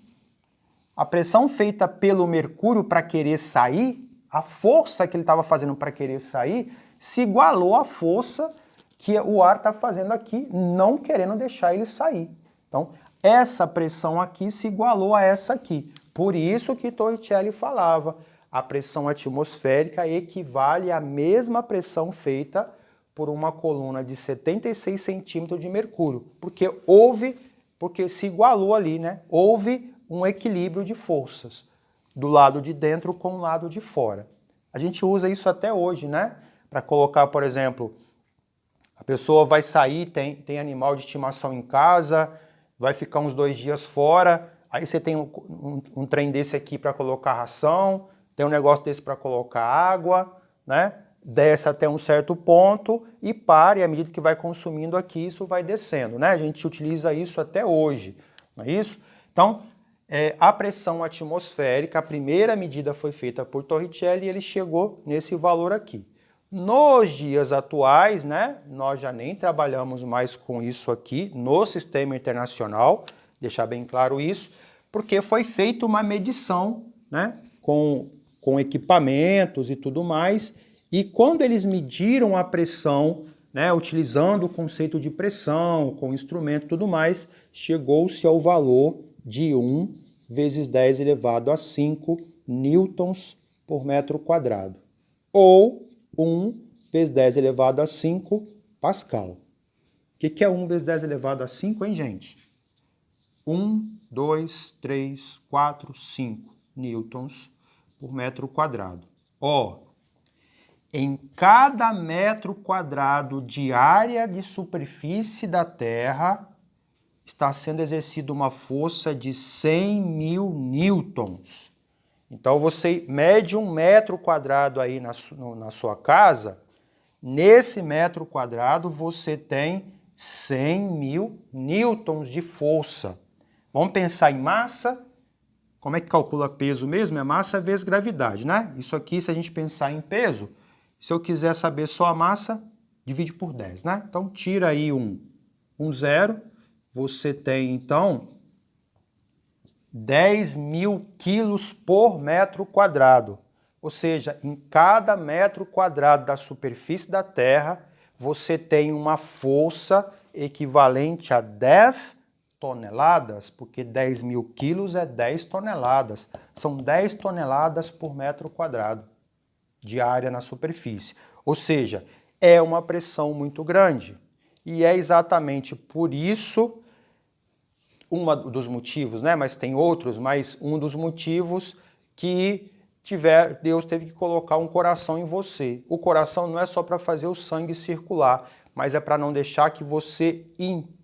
A pressão feita pelo mercúrio para querer sair, a força que ele estava fazendo para querer sair, se igualou à força que o ar está fazendo aqui, não querendo deixar ele sair. Então, essa pressão aqui se igualou a essa aqui. Por isso que Torricelli falava, a pressão atmosférica equivale à mesma pressão feita por uma coluna de 76 centímetros de mercúrio, porque se igualou ali, né? Houve um equilíbrio de forças, do lado de dentro com o lado de fora. A gente usa isso até hoje, né? Para colocar, por exemplo, a pessoa vai sair, tem animal de estimação em casa, vai ficar uns 2 dias fora, aí você tem um trem desse aqui para colocar ração, tem um negócio desse para colocar água, né? Desce até um certo ponto e para, e à medida que vai consumindo aqui, isso vai descendo, né? A gente utiliza isso até hoje, não é isso? Então, a pressão atmosférica, a primeira medida foi feita por Torricelli e ele chegou nesse valor aqui. Nos dias atuais, né, nós já nem trabalhamos mais com isso aqui no sistema internacional, deixar bem claro isso, porque foi feita uma medição, né, com equipamentos e tudo mais, e quando eles mediram a pressão, né, utilizando o conceito de pressão, com instrumento e tudo mais, chegou-se ao valor de 1 vezes 10 elevado a 5 newtons por metro quadrado, ou 1 vezes 10 elevado a 5 pascal. O que é 1 vezes 10 elevado a 5, hein, gente? 1, 2, 3, 4, 5 newtons por metro quadrado. Ó, em cada metro quadrado de área de superfície da Terra está sendo exercida uma força de 100.000 newtons. Então você mede 1 metro quadrado aí na sua casa, nesse metro quadrado você tem 100.000 newtons de força. Vamos pensar em massa. Como é que calcula peso mesmo? É massa vezes gravidade, né? Isso aqui, se a gente pensar em peso, se eu quiser saber só a massa, divide por 10, né? Então tira aí um zero, você tem então 10.000 quilos por metro quadrado. Ou seja, em cada metro quadrado da superfície da Terra, você tem uma força equivalente a 10 toneladas, porque 10.000 quilos é 10 toneladas. São 10 toneladas por metro quadrado de área na superfície. Ou seja, é uma pressão muito grande. E é exatamente por isso, um dos motivos, né? Mas tem outros, mas um dos motivos que Deus teve que colocar um coração em você. O coração não é só para fazer o sangue circular, mas é para não deixar que você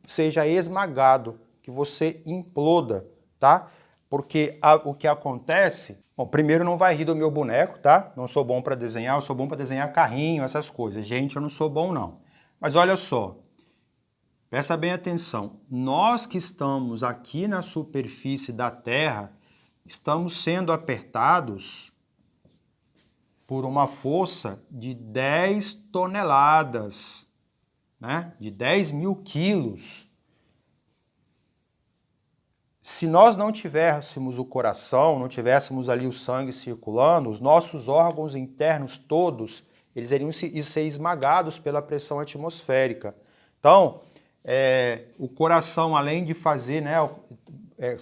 seja esmagado, que você imploda, tá? Porque o que acontece... Bom, primeiro não vai rir do meu boneco, tá? Não sou bom para desenhar, eu sou bom para desenhar carrinho, essas coisas. Gente, eu não sou bom não. Mas olha só, presta bem atenção. Nós que estamos aqui na superfície da Terra, estamos sendo apertados por uma força de 10 toneladas, né? De 10.000 quilos. Se nós não tivéssemos o coração, não tivéssemos ali o sangue circulando, os nossos órgãos internos todos, eles iriam ser esmagados pela pressão atmosférica. Então, o coração, além de fazer, né,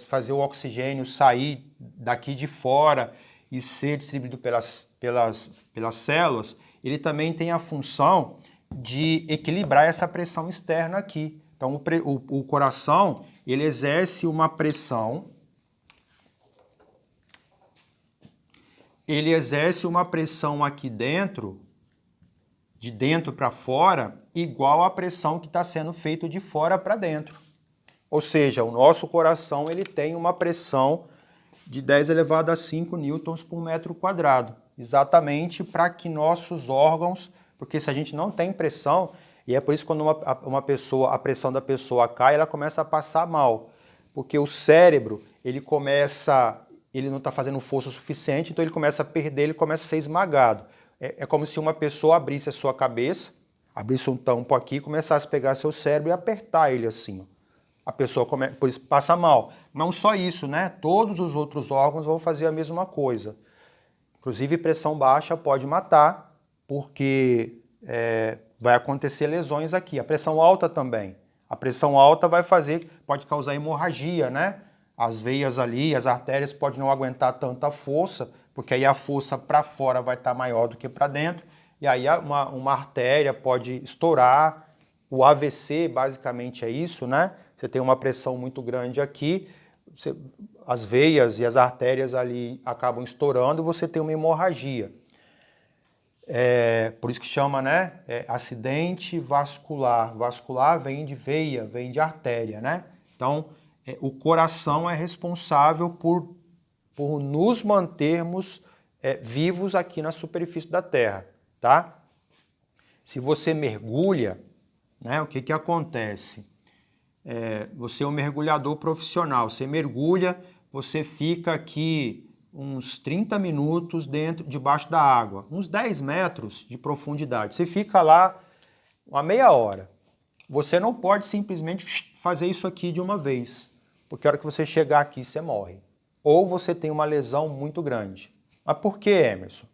fazer o oxigênio sair daqui de fora e ser distribuído pelas células, ele também tem a função de equilibrar essa pressão externa aqui. Então, o coração, ele exerce uma pressão, aqui dentro, de dentro para fora, igual à pressão que está sendo feita de fora para dentro. Ou seja, o nosso coração ele tem uma pressão de 10 elevado a 5 newtons por metro quadrado, exatamente para que nossos órgãos, porque se a gente não tem pressão, e é por isso que quando a pressão da pessoa cai, ela começa a passar mal, porque o cérebro, ele não está fazendo força o suficiente, então ele começa a perder, ele começa a ser esmagado. É como se uma pessoa abrisse a sua cabeça, abrisse um tampo aqui, começasse a pegar seu cérebro e apertar ele assim. A pessoa por isso passa mal. Não só isso, né? Todos os outros órgãos vão fazer a mesma coisa. Inclusive, pressão baixa pode matar, porque vai acontecer lesões aqui. A pressão alta também. A pressão alta pode causar hemorragia, né? As veias ali, as artérias podem não aguentar tanta força, porque aí a força para fora vai estar maior do que para dentro, e aí uma artéria pode estourar. O AVC basicamente é isso, né? Você tem uma pressão muito grande aqui, as veias e as artérias ali acabam estourando e você tem uma hemorragia. Por isso que chama, né? Acidente vascular. Vascular vem de veia, vem de artéria, né? Então, o coração é responsável por nos mantermos vivos aqui na superfície da Terra, tá? Se você mergulha, né? O que acontece? Você é um mergulhador profissional, você mergulha, você fica aqui uns 30 minutos debaixo da água, uns 10 metros de profundidade. Você fica lá uma meia hora. Você não pode simplesmente fazer isso aqui de uma vez, porque a hora que você chegar aqui, você morre. Ou você tem uma lesão muito grande. Mas por que, Emerson?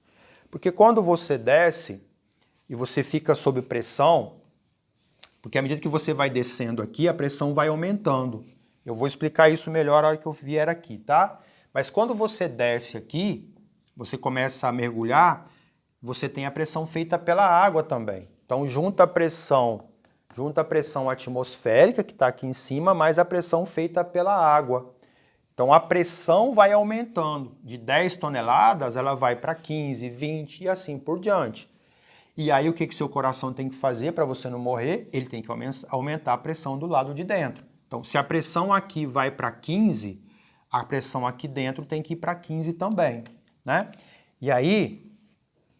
Porque quando você desce e você fica sob pressão, porque à medida que você vai descendo aqui, a pressão vai aumentando. Eu vou explicar isso melhor na hora que eu vier aqui, tá? Mas quando você desce aqui, você começa a mergulhar, você tem a pressão feita pela água também. Então, junta a pressão junta a pressão atmosférica, que está aqui em cima, mais a pressão feita pela água. Então a pressão vai aumentando. De 10 toneladas, ela vai para 15, 20 e assim por diante. E aí o que seu coração tem que fazer para você não morrer? Ele tem que aumentar a pressão do lado de dentro. Então se a pressão aqui vai para 15, a pressão aqui dentro tem que ir para 15 também, né? E aí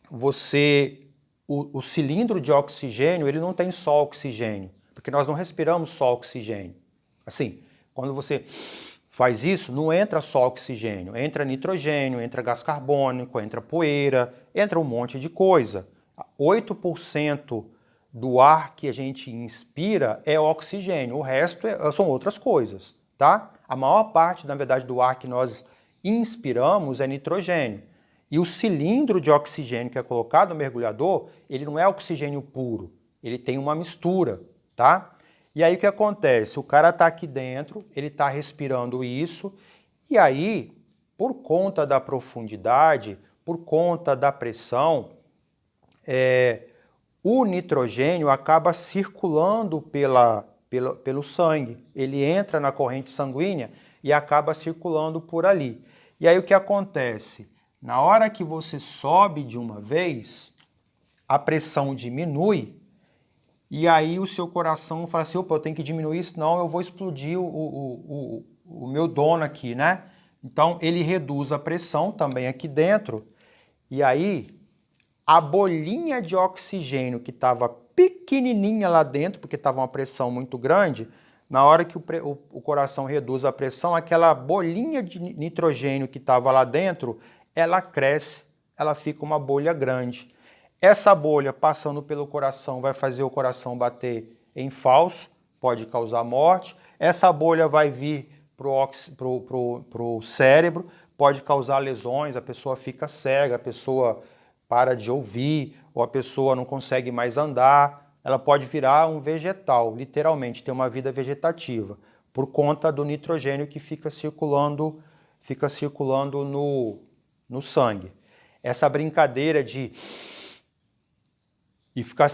o cilindro de oxigênio, ele não tem só oxigênio, porque nós não respiramos só oxigênio. Assim, quando você faz isso, não entra só oxigênio, entra nitrogênio, entra gás carbônico, entra poeira, entra um monte de coisa. 8% do ar que a gente inspira é oxigênio, o resto são outras coisas, tá? A maior parte, na verdade, do ar que nós inspiramos é nitrogênio. E o cilindro de oxigênio que é colocado no mergulhador, ele não é oxigênio puro, ele tem uma mistura, tá? E aí o que acontece? O cara está aqui dentro, ele está respirando isso, e aí, por conta da profundidade, por conta da pressão, o nitrogênio acaba circulando pelo sangue. Ele entra na corrente sanguínea e acaba circulando por ali. E aí o que acontece? Na hora que você sobe de uma vez, a pressão diminui e aí o seu coração fala assim, opa, eu tenho que diminuir, senão eu vou explodir o meu dono aqui, né? Então ele reduz a pressão também aqui dentro e aí a bolinha de oxigênio que estava pequenininha lá dentro, porque estava uma pressão muito grande, na hora que o coração reduz a pressão, aquela bolinha de nitrogênio que estava lá dentro, ela cresce, ela fica uma bolha grande. Essa bolha passando pelo coração vai fazer o coração bater em falso, pode causar morte. Essa bolha vai vir pro cérebro, pode causar lesões, a pessoa fica cega, a pessoa para de ouvir, ou a pessoa não consegue mais andar. Ela pode virar um vegetal, literalmente, ter uma vida vegetativa, por conta do nitrogênio que fica circulando no sangue. Essa brincadeira de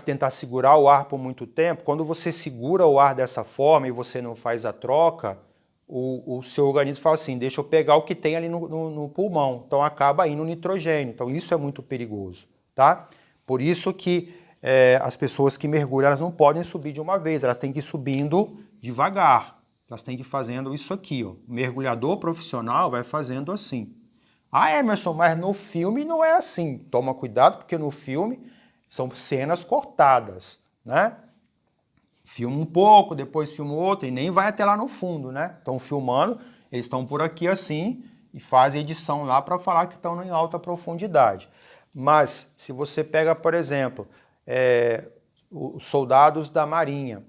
tentar segurar o ar por muito tempo, quando você segura o ar dessa forma e você não faz a troca, o seu organismo fala assim, deixa eu pegar o que tem ali no pulmão, então acaba indo nitrogênio, então isso é muito perigoso, tá? Por isso que as pessoas que mergulham, elas não podem subir de uma vez, elas têm que ir subindo devagar, elas têm que ir fazendo isso aqui, ó. O mergulhador profissional vai fazendo assim. Ah, Emerson, mas no filme não é assim. Toma cuidado, porque no filme são cenas cortadas, né? Filma um pouco, depois filma outro, e nem vai até lá no fundo, né? Estão filmando, eles estão por aqui assim, e fazem edição lá para falar que estão em alta profundidade. Mas, se você pega, por exemplo, os soldados da Marinha,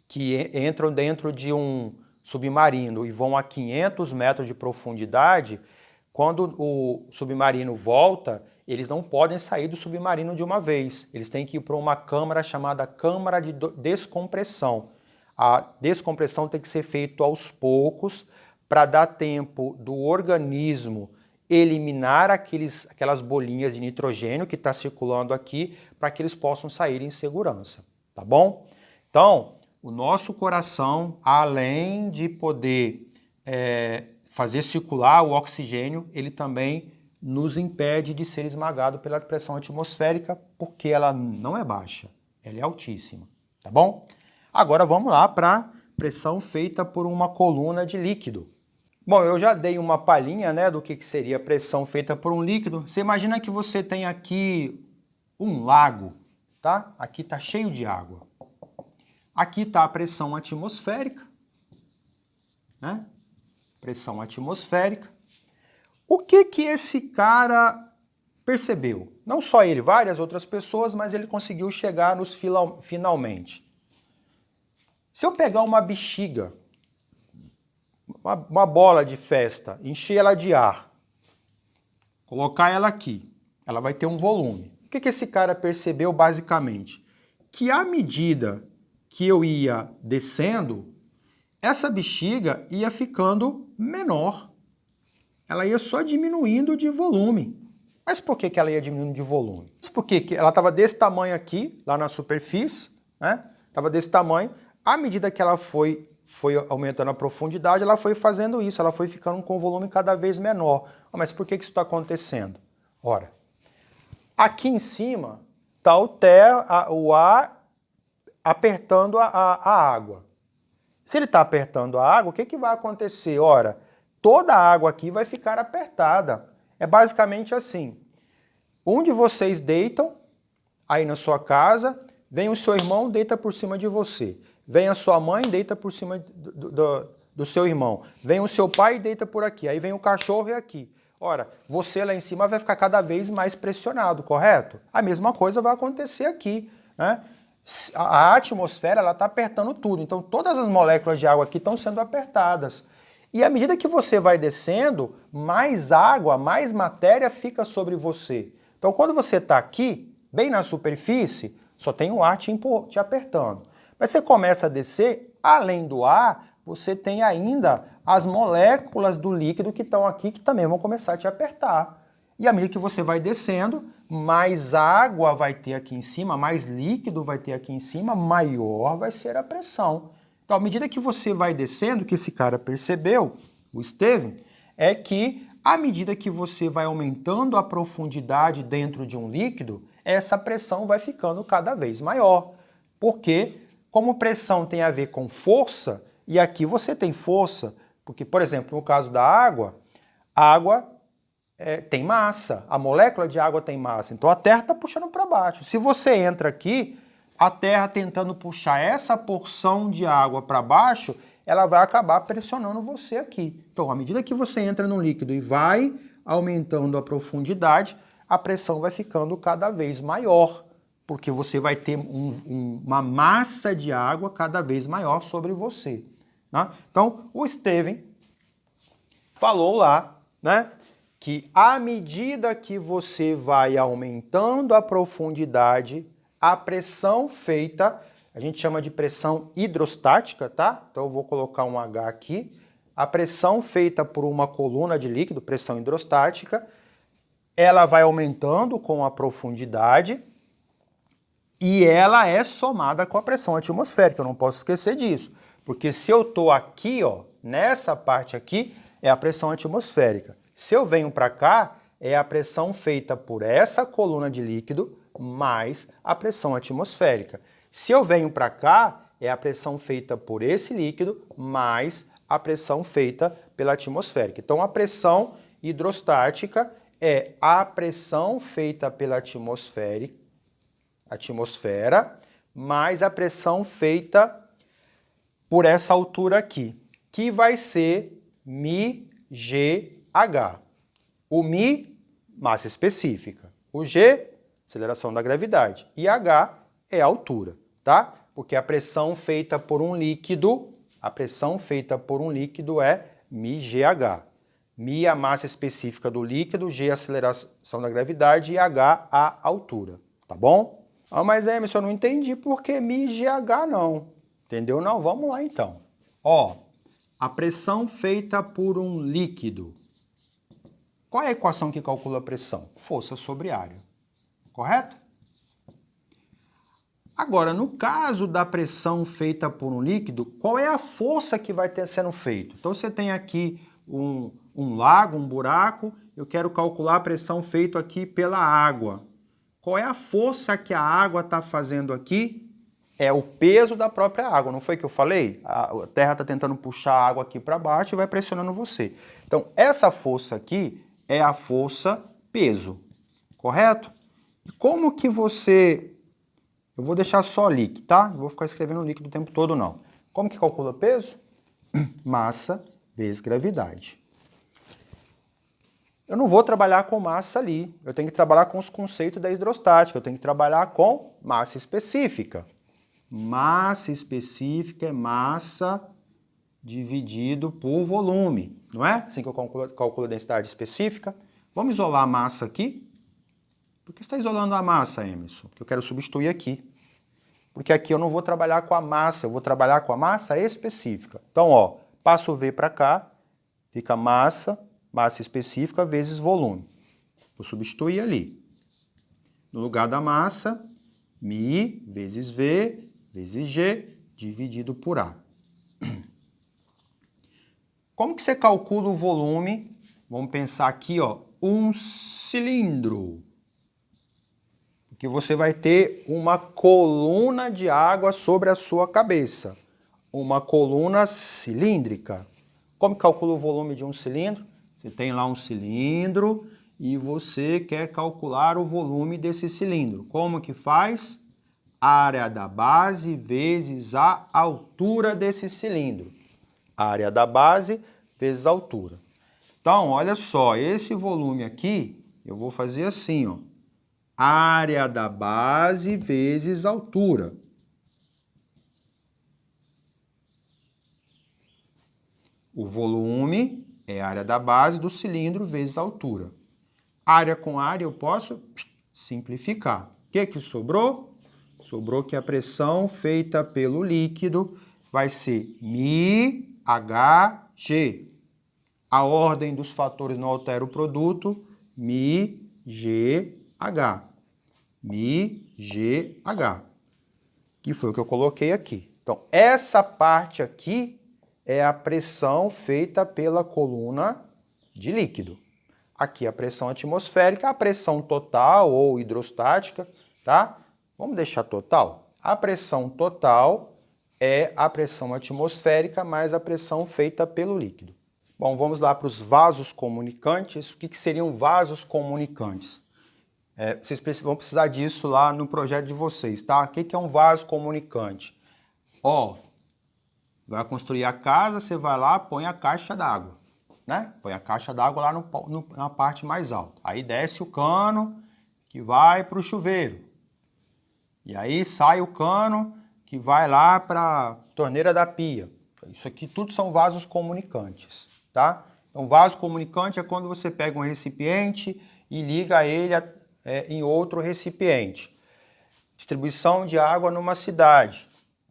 que entram dentro de um submarino e vão a 500 metros de profundidade, quando o submarino volta, eles não podem sair do submarino de uma vez. Eles têm que ir para uma câmara chamada câmara de descompressão. A descompressão tem que ser feita aos poucos para dar tempo do organismo eliminar aquelas bolinhas de nitrogênio que está circulando aqui para que eles possam sair em segurança, tá bom? Então, o nosso coração, além de poder fazer circular o oxigênio, ele também nos impede de ser esmagado pela pressão atmosférica, porque ela não é baixa, ela é altíssima, tá bom? Agora vamos lá para a pressão feita por uma coluna de líquido. Bom, eu já dei uma palhinha, né, do que seria a pressão feita por um líquido. Você imagina que você tem aqui um lago, tá? Aqui está cheio de água. Aqui está a pressão atmosférica, né? Pressão atmosférica. O que esse cara percebeu? Não só ele, várias outras pessoas, mas ele conseguiu chegar nos finalmente. Se eu pegar uma bexiga, uma bola de festa, encher ela de ar, colocar ela aqui, ela vai ter um volume. O que esse cara percebeu basicamente? Que à medida que eu ia descendo, essa bexiga ia ficando menor. Ela ia só diminuindo de volume. Mas por que ela ia diminuindo de volume? Porque ela estava desse tamanho aqui, lá na superfície, né? estava desse tamanho. À medida que ela foi aumentando a profundidade, ela foi fazendo isso, ela foi ficando com um volume cada vez menor. Mas por que isso está acontecendo? Ora, aqui em cima está o ar apertando a água. Se ele está apertando a água, o que vai acontecer? Ora, toda a água aqui vai ficar apertada. É basicamente assim. Onde vocês deitam, aí na sua casa, vem o seu irmão, deita por cima de você. Vem a sua mãe, deita por cima do seu irmão. Vem o seu pai, deita por aqui. Aí vem o cachorro e aqui. Ora, você lá em cima vai ficar cada vez mais pressionado, correto? A mesma coisa vai acontecer aqui, né? A atmosfera está apertando tudo, então todas as moléculas de água aqui estão sendo apertadas. E à medida que você vai descendo, mais água, mais matéria fica sobre você. Então quando você está aqui, bem na superfície, só tem o ar te apertando. Mas você começa a descer, além do ar, você tem ainda as moléculas do líquido que estão aqui, que também vão começar a te apertar. E à medida que você vai descendo, mais água vai ter aqui em cima, mais líquido vai ter aqui em cima, maior vai ser a pressão. Então, à medida que você vai descendo, o que esse cara percebeu, o Steven, é que à medida que você vai aumentando a profundidade dentro de um líquido, essa pressão vai ficando cada vez maior. Porque, como pressão tem a ver com força, e aqui você tem força, porque, por exemplo, no caso da água, a água tem massa, a molécula de água tem massa, então a Terra está puxando para baixo. Se você entra aqui, a Terra tentando puxar essa porção de água para baixo, ela vai acabar pressionando você aqui. Então, à medida que você entra no líquido e vai aumentando a profundidade, a pressão vai ficando cada vez maior, porque você vai ter uma massa de água cada vez maior sobre você. Né? Então, o Steven falou lá, né, que à medida que você vai aumentando a profundidade, a pressão feita, a gente chama de pressão hidrostática, tá? Então eu vou colocar um H aqui. A pressão feita por uma coluna de líquido, pressão hidrostática, ela vai aumentando com a profundidade e ela é somada com a pressão atmosférica, eu não posso esquecer disso. Porque se eu estou aqui, ó, nessa parte aqui, é a pressão atmosférica. Se eu venho para cá, é a pressão feita por essa coluna de líquido mais a pressão atmosférica. Se eu venho para cá, é a pressão feita por esse líquido mais a pressão feita pela atmosférica. Então, a pressão hidrostática é a pressão feita pela atmosfera mais a pressão feita por essa altura aqui, que vai ser μg H. O μ, massa específica. O G, aceleração da gravidade. E H é a altura, tá? Porque a pressão feita por um líquido, é μgH. μ a massa específica do líquido, G a aceleração da gravidade e H a altura, tá bom? Ah, mas Emerson, eu não entendi por que μgH não. Entendeu? Não, vamos lá então. Ó, a pressão feita por um líquido. Qual é a equação que calcula a pressão? Força sobre área, correto? Agora, no caso da pressão feita por um líquido, qual é a força que vai ter sendo feita? Então, você tem aqui um lago, um buraco, eu quero calcular a pressão feita aqui pela água. Qual é a força que a água está fazendo aqui? É o peso da própria água, não foi que eu falei? A Terra está tentando puxar a água aqui para baixo e vai pressionando você. Então, essa força aqui é a força peso, correto? E como que você... Eu vou deixar só líquido, tá? Não vou ficar escrevendo líquido o tempo todo, não. Como que calcula peso? Massa vezes gravidade. Eu não vou trabalhar com massa ali. Eu tenho que trabalhar com os conceitos da hidrostática. Eu tenho que trabalhar com massa específica. Massa específica é massa dividido por volume, não é? Assim que eu calculo a densidade específica. Vamos isolar a massa aqui. Por que você está isolando a massa, Emerson? Porque eu quero substituir aqui. Porque aqui eu não vou trabalhar com a massa, eu vou trabalhar com a massa específica. Então, ó, passo o V para cá, fica massa específica vezes volume. Vou substituir ali. No lugar da massa, μ vezes V vezes G dividido por A. Como que você calcula o volume? Vamos pensar aqui, ó, um cilindro. Porque você vai ter uma coluna de água sobre a sua cabeça. Uma coluna cilíndrica. Como calcula o volume de um cilindro? Você tem lá um cilindro e você quer calcular o volume desse cilindro. Como que faz? Área da base vezes a altura desse cilindro. Área da base vezes a altura. Então, olha só, esse volume aqui, eu vou fazer assim, ó. Área da base vezes altura. O volume é a área da base do cilindro vezes a altura. Área com área eu posso simplificar. O que sobrou? Sobrou que a pressão feita pelo líquido vai ser μHg. A ordem dos fatores não altera o produto, μGH. μGH. Que foi o que eu coloquei aqui. Então, essa parte aqui é a pressão feita pela coluna de líquido. Aqui a pressão atmosférica, a pressão total ou hidrostática, tá? Vamos deixar total? A pressão total é a pressão atmosférica mais a pressão feita pelo líquido. Bom, vamos lá para os vasos comunicantes. O que seriam vasos comunicantes? Vocês vão precisar disso lá no projeto de vocês, tá? O que é um vaso comunicante? Ó, vai construir a casa, você vai lá, põe a caixa d'água, né? Põe a caixa d'água lá na parte mais alta. Aí desce o cano que vai para o chuveiro. E aí sai o cano que vai lá para a torneira da pia. Isso aqui tudo são vasos comunicantes, tá? Então, vaso comunicante é quando você pega um recipiente e liga ele em outro recipiente. Distribuição de água numa cidade,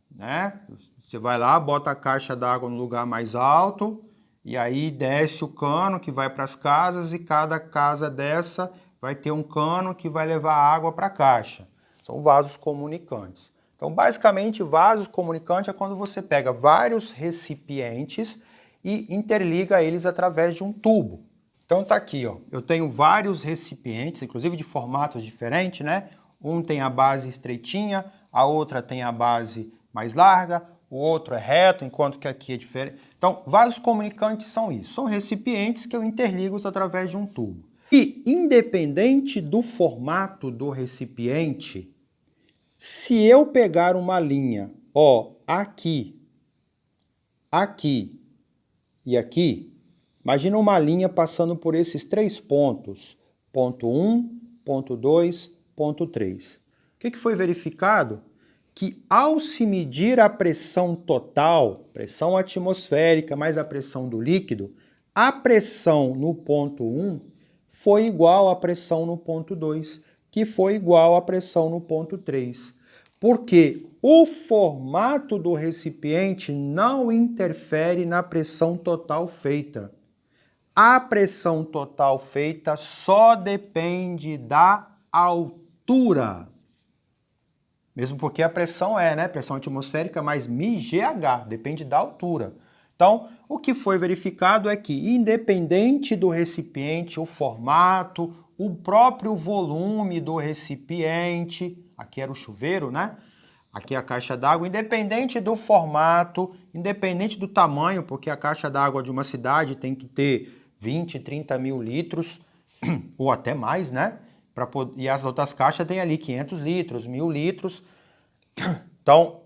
né? Você vai lá, bota a caixa d'água no lugar mais alto e aí desce o cano que vai para as casas e cada casa dessa vai ter um cano que vai levar água para a caixa. São vasos comunicantes. Então, basicamente, vasos comunicantes é quando você pega vários recipientes e interliga eles através de um tubo. Então tá aqui, ó. Eu tenho vários recipientes, inclusive de formatos diferentes, né? Um tem a base estreitinha, a outra tem a base mais larga, o outro é reto, enquanto que aqui é diferente. Então, vasos comunicantes são isso. São recipientes que eu interligo através de um tubo. E, independente do formato do recipiente, se eu pegar uma linha, ó, aqui, aqui e aqui, imagina uma linha passando por esses três pontos, ponto 1, ponto 2, ponto 3. O que foi verificado? Que ao se medir a pressão total, pressão atmosférica mais a pressão do líquido, a pressão no ponto 1 foi igual à pressão no ponto 2, que foi igual à pressão no ponto 3. Porque o formato do recipiente não interfere na pressão total feita. A pressão total feita só depende da altura. Mesmo porque a pressão pressão atmosférica mais μGH, depende da altura. Então, o que foi verificado é que, independente do recipiente, o formato, o próprio volume do recipiente, aqui era o chuveiro, né? Aqui é a caixa d'água, independente do formato, independente do tamanho, porque a caixa d'água de uma cidade tem que ter 20, 30 mil litros, ou até mais, né? E as outras caixas têm ali 500 litros, 1000 litros. Então,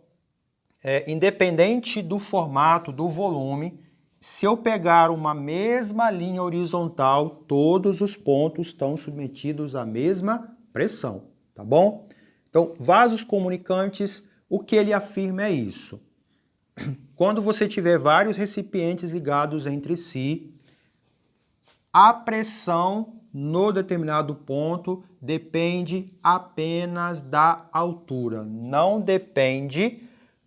independente do formato, do volume, se eu pegar uma mesma linha horizontal, todos os pontos estão submetidos à mesma pressão, tá bom? Então, vasos comunicantes, o que ele afirma é isso. Quando você tiver vários recipientes ligados entre si, a pressão no determinado ponto depende apenas da altura, não depende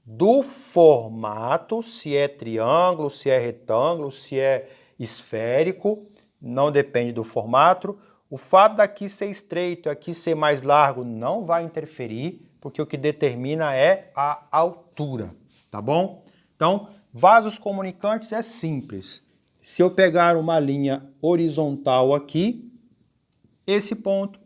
do formato, se é triângulo, se é retângulo, se é esférico, não depende do formato. O fato daqui ser estreito e aqui ser mais largo não vai interferir, porque o que determina é a altura, tá bom? Então, vasos comunicantes é simples. Se eu pegar uma linha horizontal aqui, esse ponto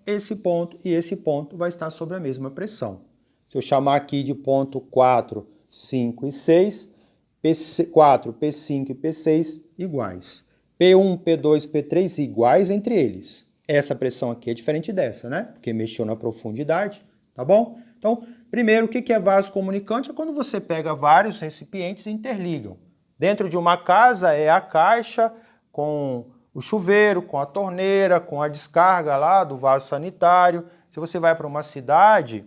e esse ponto vai estar sobre a mesma pressão. Se eu chamar aqui de ponto 4, 5 e 6, P4, P5 e P6 iguais. P1, P2, P3 iguais entre eles. Essa pressão aqui é diferente dessa, né? Porque mexeu na profundidade, tá bom? Então, primeiro, o que é vaso comunicante? É quando você pega vários recipientes e interligam. Dentro de uma casa é a caixa com o chuveiro, com a torneira, com a descarga lá do vaso sanitário. Se você vai para uma cidade,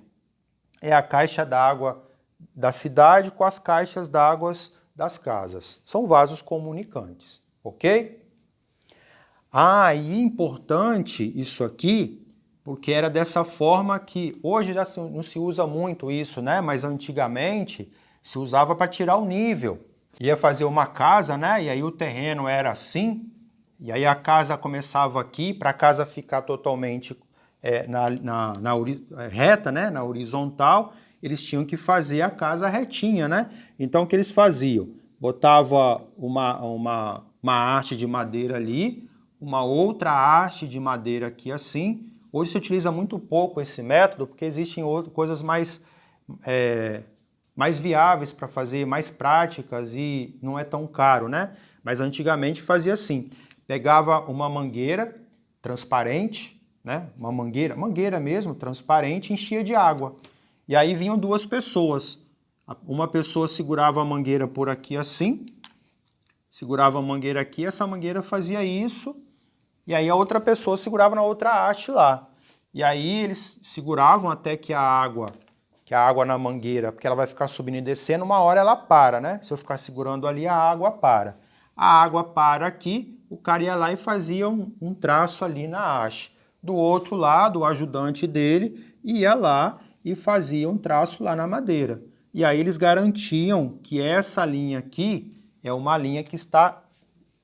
é a caixa d'água da cidade com as caixas d'água das casas. São vasos comunicantes, ok? E importante isso aqui, porque era dessa forma que hoje já não se usa muito isso, né? Mas antigamente se usava para tirar o nível. Ia fazer uma casa, né? E aí o terreno era assim, e aí a casa começava aqui, para a casa ficar totalmente reta, né? Na horizontal, eles tinham que fazer a casa retinha, né? Então o que eles faziam? Botava uma haste de madeira ali, uma outra haste de madeira aqui assim. Hoje se utiliza muito pouco esse método, porque existem coisas mais viáveis para fazer, mais práticas e não é tão caro, né? Mas antigamente fazia assim, pegava uma mangueira transparente, né? Uma mangueira mesmo, transparente, enchia de água. E aí vinham duas pessoas. Uma pessoa segurava a mangueira por aqui assim, segurava a mangueira aqui, essa mangueira fazia isso, e aí a outra pessoa segurava na outra haste lá. E aí eles seguravam até que a água na mangueira, porque ela vai ficar subindo e descendo, uma hora ela para, né? Se eu ficar segurando ali, a água para. A água para aqui, o cara ia lá e fazia um traço ali na haste. Do outro lado, o ajudante dele ia lá e fazia um traço lá na madeira. E aí eles garantiam que essa linha aqui é uma linha que está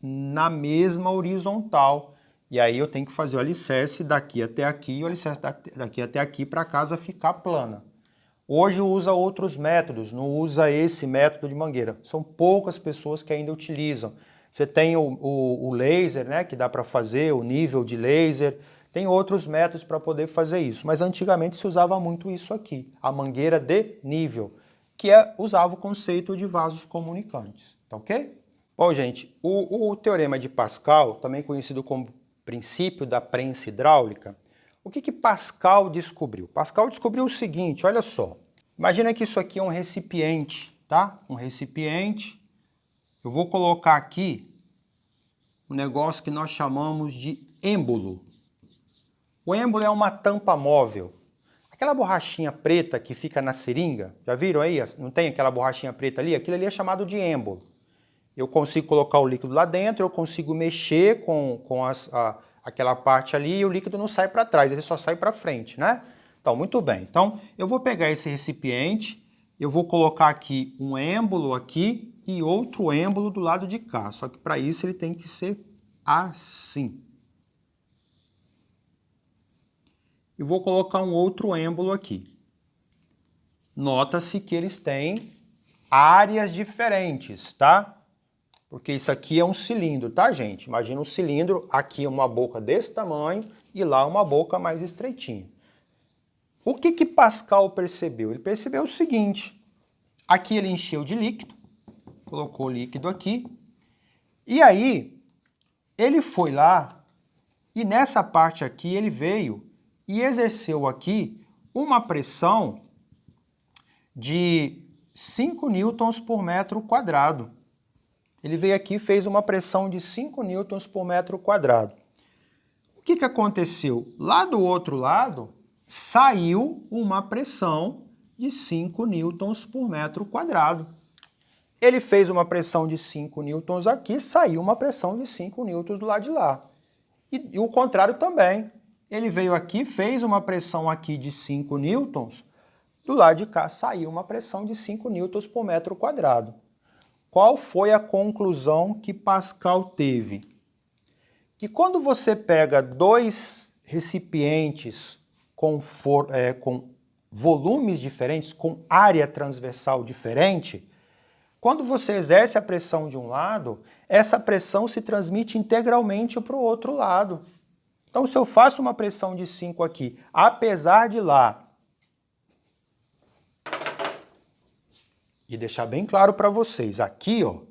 na mesma horizontal. E aí eu tenho que fazer o alicerce daqui até aqui e o alicerce daqui até aqui para a casa ficar plana. Hoje usa outros métodos, não usa esse método de mangueira. São poucas pessoas que ainda utilizam. Você tem o laser, né, que dá para fazer, o nível de laser. Tem outros métodos para poder fazer isso. Mas antigamente se usava muito isso aqui, a mangueira de nível, que usava o conceito de vasos comunicantes. Tá ok? Bom, gente, o teorema de Pascal, também conhecido como princípio da prensa hidráulica, o que Pascal descobriu? Pascal descobriu o seguinte, olha só. Imagina que isso aqui é um recipiente, tá? Um recipiente. Eu vou colocar aqui um negócio que nós chamamos de êmbolo. O êmbolo é uma tampa móvel. Aquela borrachinha preta que fica na seringa, já viram aí? Não tem aquela borrachinha preta ali? Aquilo ali é chamado de êmbolo. Eu consigo colocar o líquido lá dentro, eu consigo mexer com aquela parte ali e o líquido não sai para trás, ele só sai para frente, né? Então, muito bem. Então, eu vou pegar esse recipiente, eu vou colocar aqui um êmbolo aqui e outro êmbolo do lado de cá. Só que para isso ele tem que ser assim. E vou colocar um outro êmbolo aqui. Nota-se que eles têm áreas diferentes, tá? Porque isso aqui é um cilindro, tá, gente? Imagina um cilindro, aqui uma boca desse tamanho e lá uma boca mais estreitinha. O que Pascal percebeu? Ele percebeu o seguinte, aqui ele encheu de líquido, colocou o líquido aqui, e aí ele foi lá e nessa parte aqui ele veio e exerceu aqui uma pressão de 5 newtons por metro quadrado. Ele veio aqui e fez uma pressão de 5 newtons por metro quadrado. O que aconteceu? Lá do outro lado, saiu uma pressão de 5 newtons por metro quadrado. Ele fez uma pressão de 5 newtons aqui, saiu uma pressão de 5 newtons do lado de lá. E o contrário também. Ele veio aqui, fez uma pressão aqui de 5 newtons, do lado de cá saiu uma pressão de 5 newtons por metro quadrado. Qual foi a conclusão que Pascal teve? Que quando você pega dois recipientes com volumes diferentes, com área transversal diferente, quando você exerce a pressão de um lado, essa pressão se transmite integralmente para o outro lado. Então, se eu faço uma pressão de 5 aqui, apesar de lá, e deixar bem claro para vocês, aqui, ó,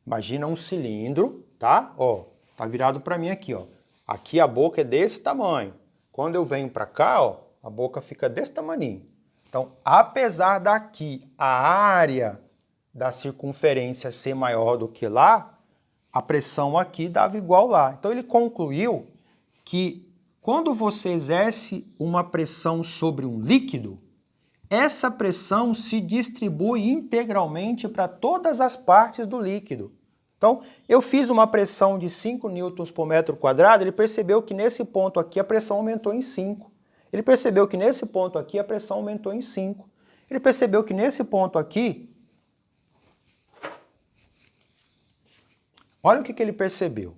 imagina um cilindro, tá? Ó, tá virado para mim aqui, ó. Aqui a boca é desse tamanho. Quando eu venho para cá, ó, a boca fica desse tamanho. Então, apesar daqui a área da circunferência ser maior do que lá, a pressão aqui dava igual lá. Então, ele concluiu que quando você exerce uma pressão sobre um líquido, essa pressão se distribui integralmente para todas as partes do líquido. Então, eu fiz uma pressão de 5 newtons por metro quadrado, ele percebeu que nesse ponto aqui a pressão aumentou em 5. Ele percebeu que nesse ponto aqui a pressão aumentou em 5. Ele percebeu que nesse ponto aqui, olha o que ele percebeu.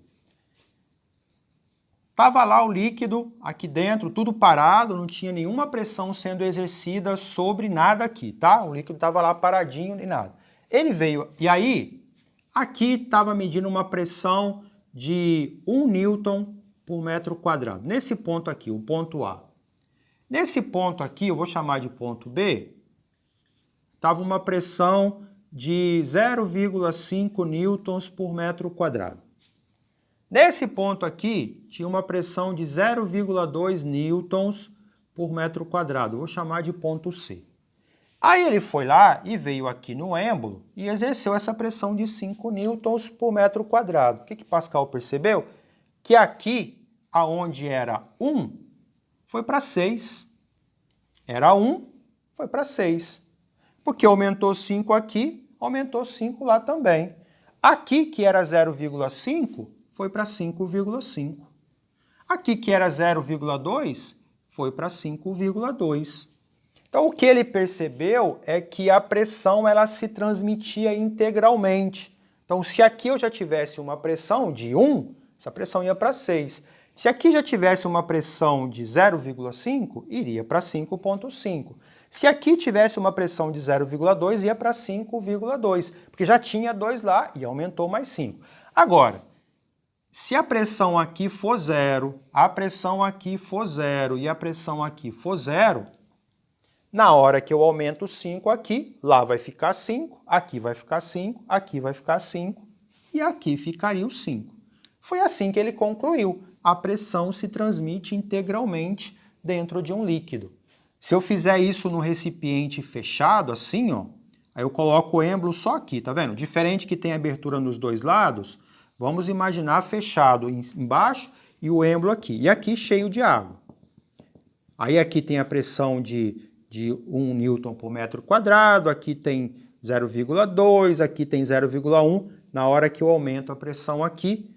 Estava lá o líquido aqui dentro, tudo parado, não tinha nenhuma pressão sendo exercida sobre nada aqui, tá? O líquido estava lá paradinho e nada. Ele veio, e aí, aqui estava medindo uma pressão de 1 newton por metro quadrado. Nesse ponto aqui, o ponto A. Nesse ponto aqui, eu vou chamar de ponto B, estava uma pressão de 0,5 newtons por metro quadrado. Nesse ponto aqui, tinha uma pressão de 0,2 newtons por metro quadrado. Vou chamar de ponto C. Aí ele foi lá e veio aqui no êmbolo e exerceu essa pressão de 5 newtons por metro quadrado. O que Pascal percebeu? Que aqui, aonde era 1, foi para 6. Era 1, foi para 6. Porque aumentou 5 aqui, aumentou 5 lá também. Aqui, que era 0,5, foi para 5,5. Aqui, que era 0,2, foi para 5,2. Então, o que ele percebeu é que a pressão ela se transmitia integralmente. Então, se aqui eu já tivesse uma pressão de 1, essa pressão ia para 6. Se aqui já tivesse uma pressão de 0,5, iria para 5,5. Se aqui tivesse uma pressão de 0,2, ia para 5,2, porque já tinha 2 lá e aumentou mais 5. Agora, se a pressão aqui for 0, a pressão aqui for 0 e a pressão aqui for 0, na hora que eu aumento 5 aqui, lá vai ficar 5, aqui vai ficar 5, aqui vai ficar 5 e aqui ficaria o 5. Foi assim que ele concluiu. A pressão se transmite integralmente dentro de um líquido. Se eu fizer isso no recipiente fechado, assim, ó, aí eu coloco o êmbolo só aqui, tá vendo? Diferente que tem abertura nos dois lados, vamos imaginar fechado embaixo e o êmbolo aqui. E aqui cheio de água. Aí aqui tem a pressão de 1 newton por metro quadrado, aqui tem 0,2, aqui tem 0,1. Na hora que eu aumento a pressão aqui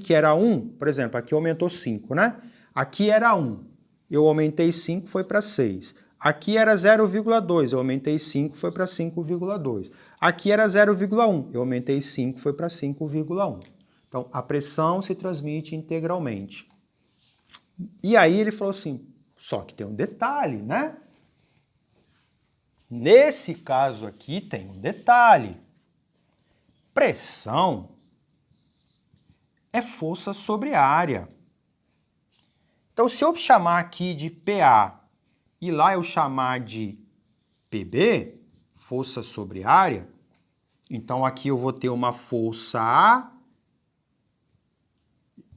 que era 1, por exemplo, aqui aumentou 5, né? Aqui era 1, eu aumentei 5, foi para 6. Aqui era 0,2, eu aumentei 5, foi para 5,2. Aqui era 0,1, eu aumentei 5, foi para 5,1. Então, a pressão se transmite integralmente. E aí ele falou assim, só que tem um detalhe, né? Nesse caso aqui tem um detalhe. Pressão é força sobre área. Então, se eu chamar aqui de PA e lá eu chamar de PB, força sobre área, então aqui eu vou ter uma força A,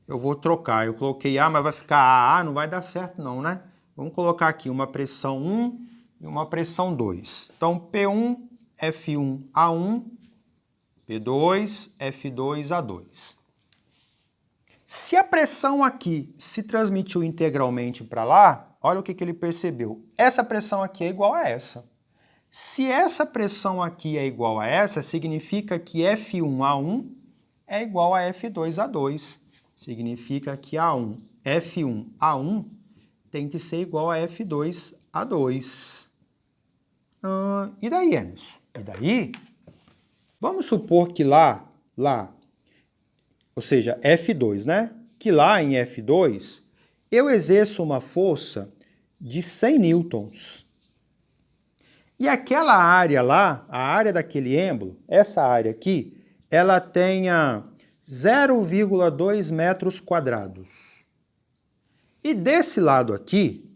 eu vou trocar, eu coloquei A, mas vai ficar AA, não vai dar certo não, né? Vamos colocar aqui uma pressão 1 e uma pressão 2. Então, P1, F1, A1, P2, F2, A2. Se a pressão aqui se transmitiu integralmente para lá, olha o que ele percebeu. Essa pressão aqui é igual a essa. Se essa pressão aqui é igual a essa, significa que F1A1 é igual a F2A2. Significa que A1, F1A1 tem que ser igual a F2A2. E daí, Enes? E daí? Vamos supor que lá, ou seja, F2, né? Que lá em F2, eu exerço uma força de 100 newtons. E aquela área lá, a área daquele êmbolo, essa área aqui, ela tenha 0,2 metros quadrados. E desse lado aqui,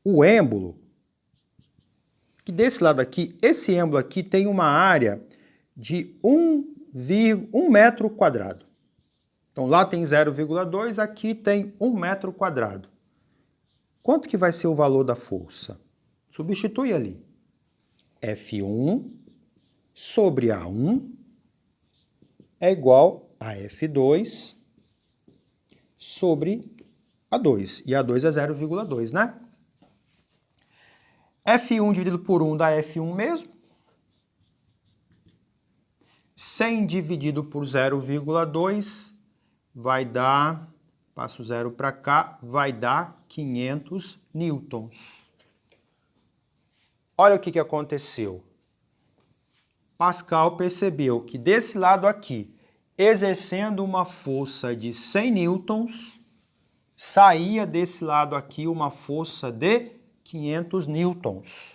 o êmbolo, que desse lado aqui, esse êmbolo aqui tem uma área de 1 metro quadrado. Então lá tem 0,2, aqui tem 1 metro quadrado. Quanto que vai ser o valor da força? Substitui ali. F1 sobre A1 é igual a F2 sobre A2. E A2 é 0,2, né? F1 dividido por 1 dá F1 mesmo. 100 dividido por 0,2 vai dar, passo o 0 para cá, vai dar 500 newtons. Olha o que aconteceu. Pascal percebeu que desse lado aqui, exercendo uma força de 100 newtons, saía desse lado aqui uma força de 500 newtons.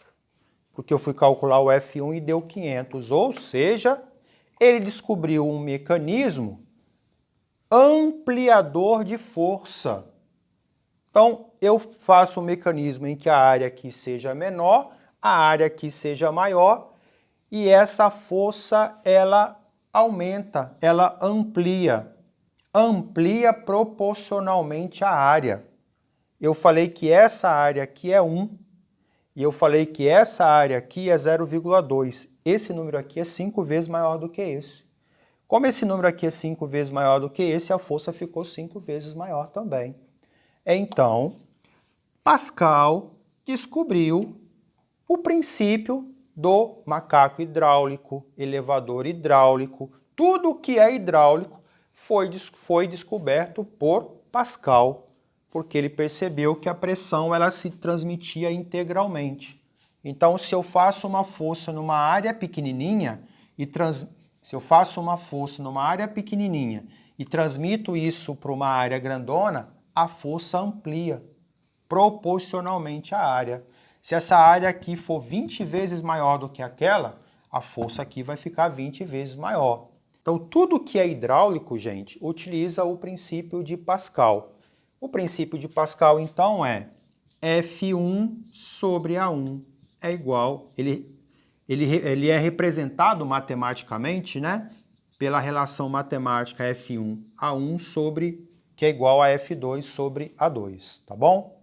Porque eu fui calcular o F1 e deu 500, ou seja, ele descobriu um mecanismo ampliador de força. Então, eu faço um mecanismo em que a área aqui seja menor, a área aqui seja maior, e essa força, ela aumenta, ela amplia proporcionalmente a área. Eu falei que essa área aqui é 1, e eu falei que essa área aqui é 0,2. Esse número aqui é 5 vezes maior do que esse. Como esse número aqui é 5 vezes maior do que esse, a força ficou 5 vezes maior também. Então, Pascal descobriu o princípio do macaco hidráulico, elevador hidráulico. Tudo que é hidráulico foi descoberto por Pascal, porque ele percebeu que a pressão ela se transmitia integralmente. Então, se eu faço uma força numa área pequenininha e transmito isso para uma área grandona, a força amplia proporcionalmente à área. Se essa área aqui for 20 vezes maior do que aquela, a força aqui vai ficar 20 vezes maior. Então, tudo que é hidráulico, gente, utiliza o princípio de Pascal. O princípio de Pascal, então, é F1 sobre A1 é igual, ele é representado matematicamente, né, pela relação matemática F1 A1 sobre, que é igual a F2 sobre A2, tá bom?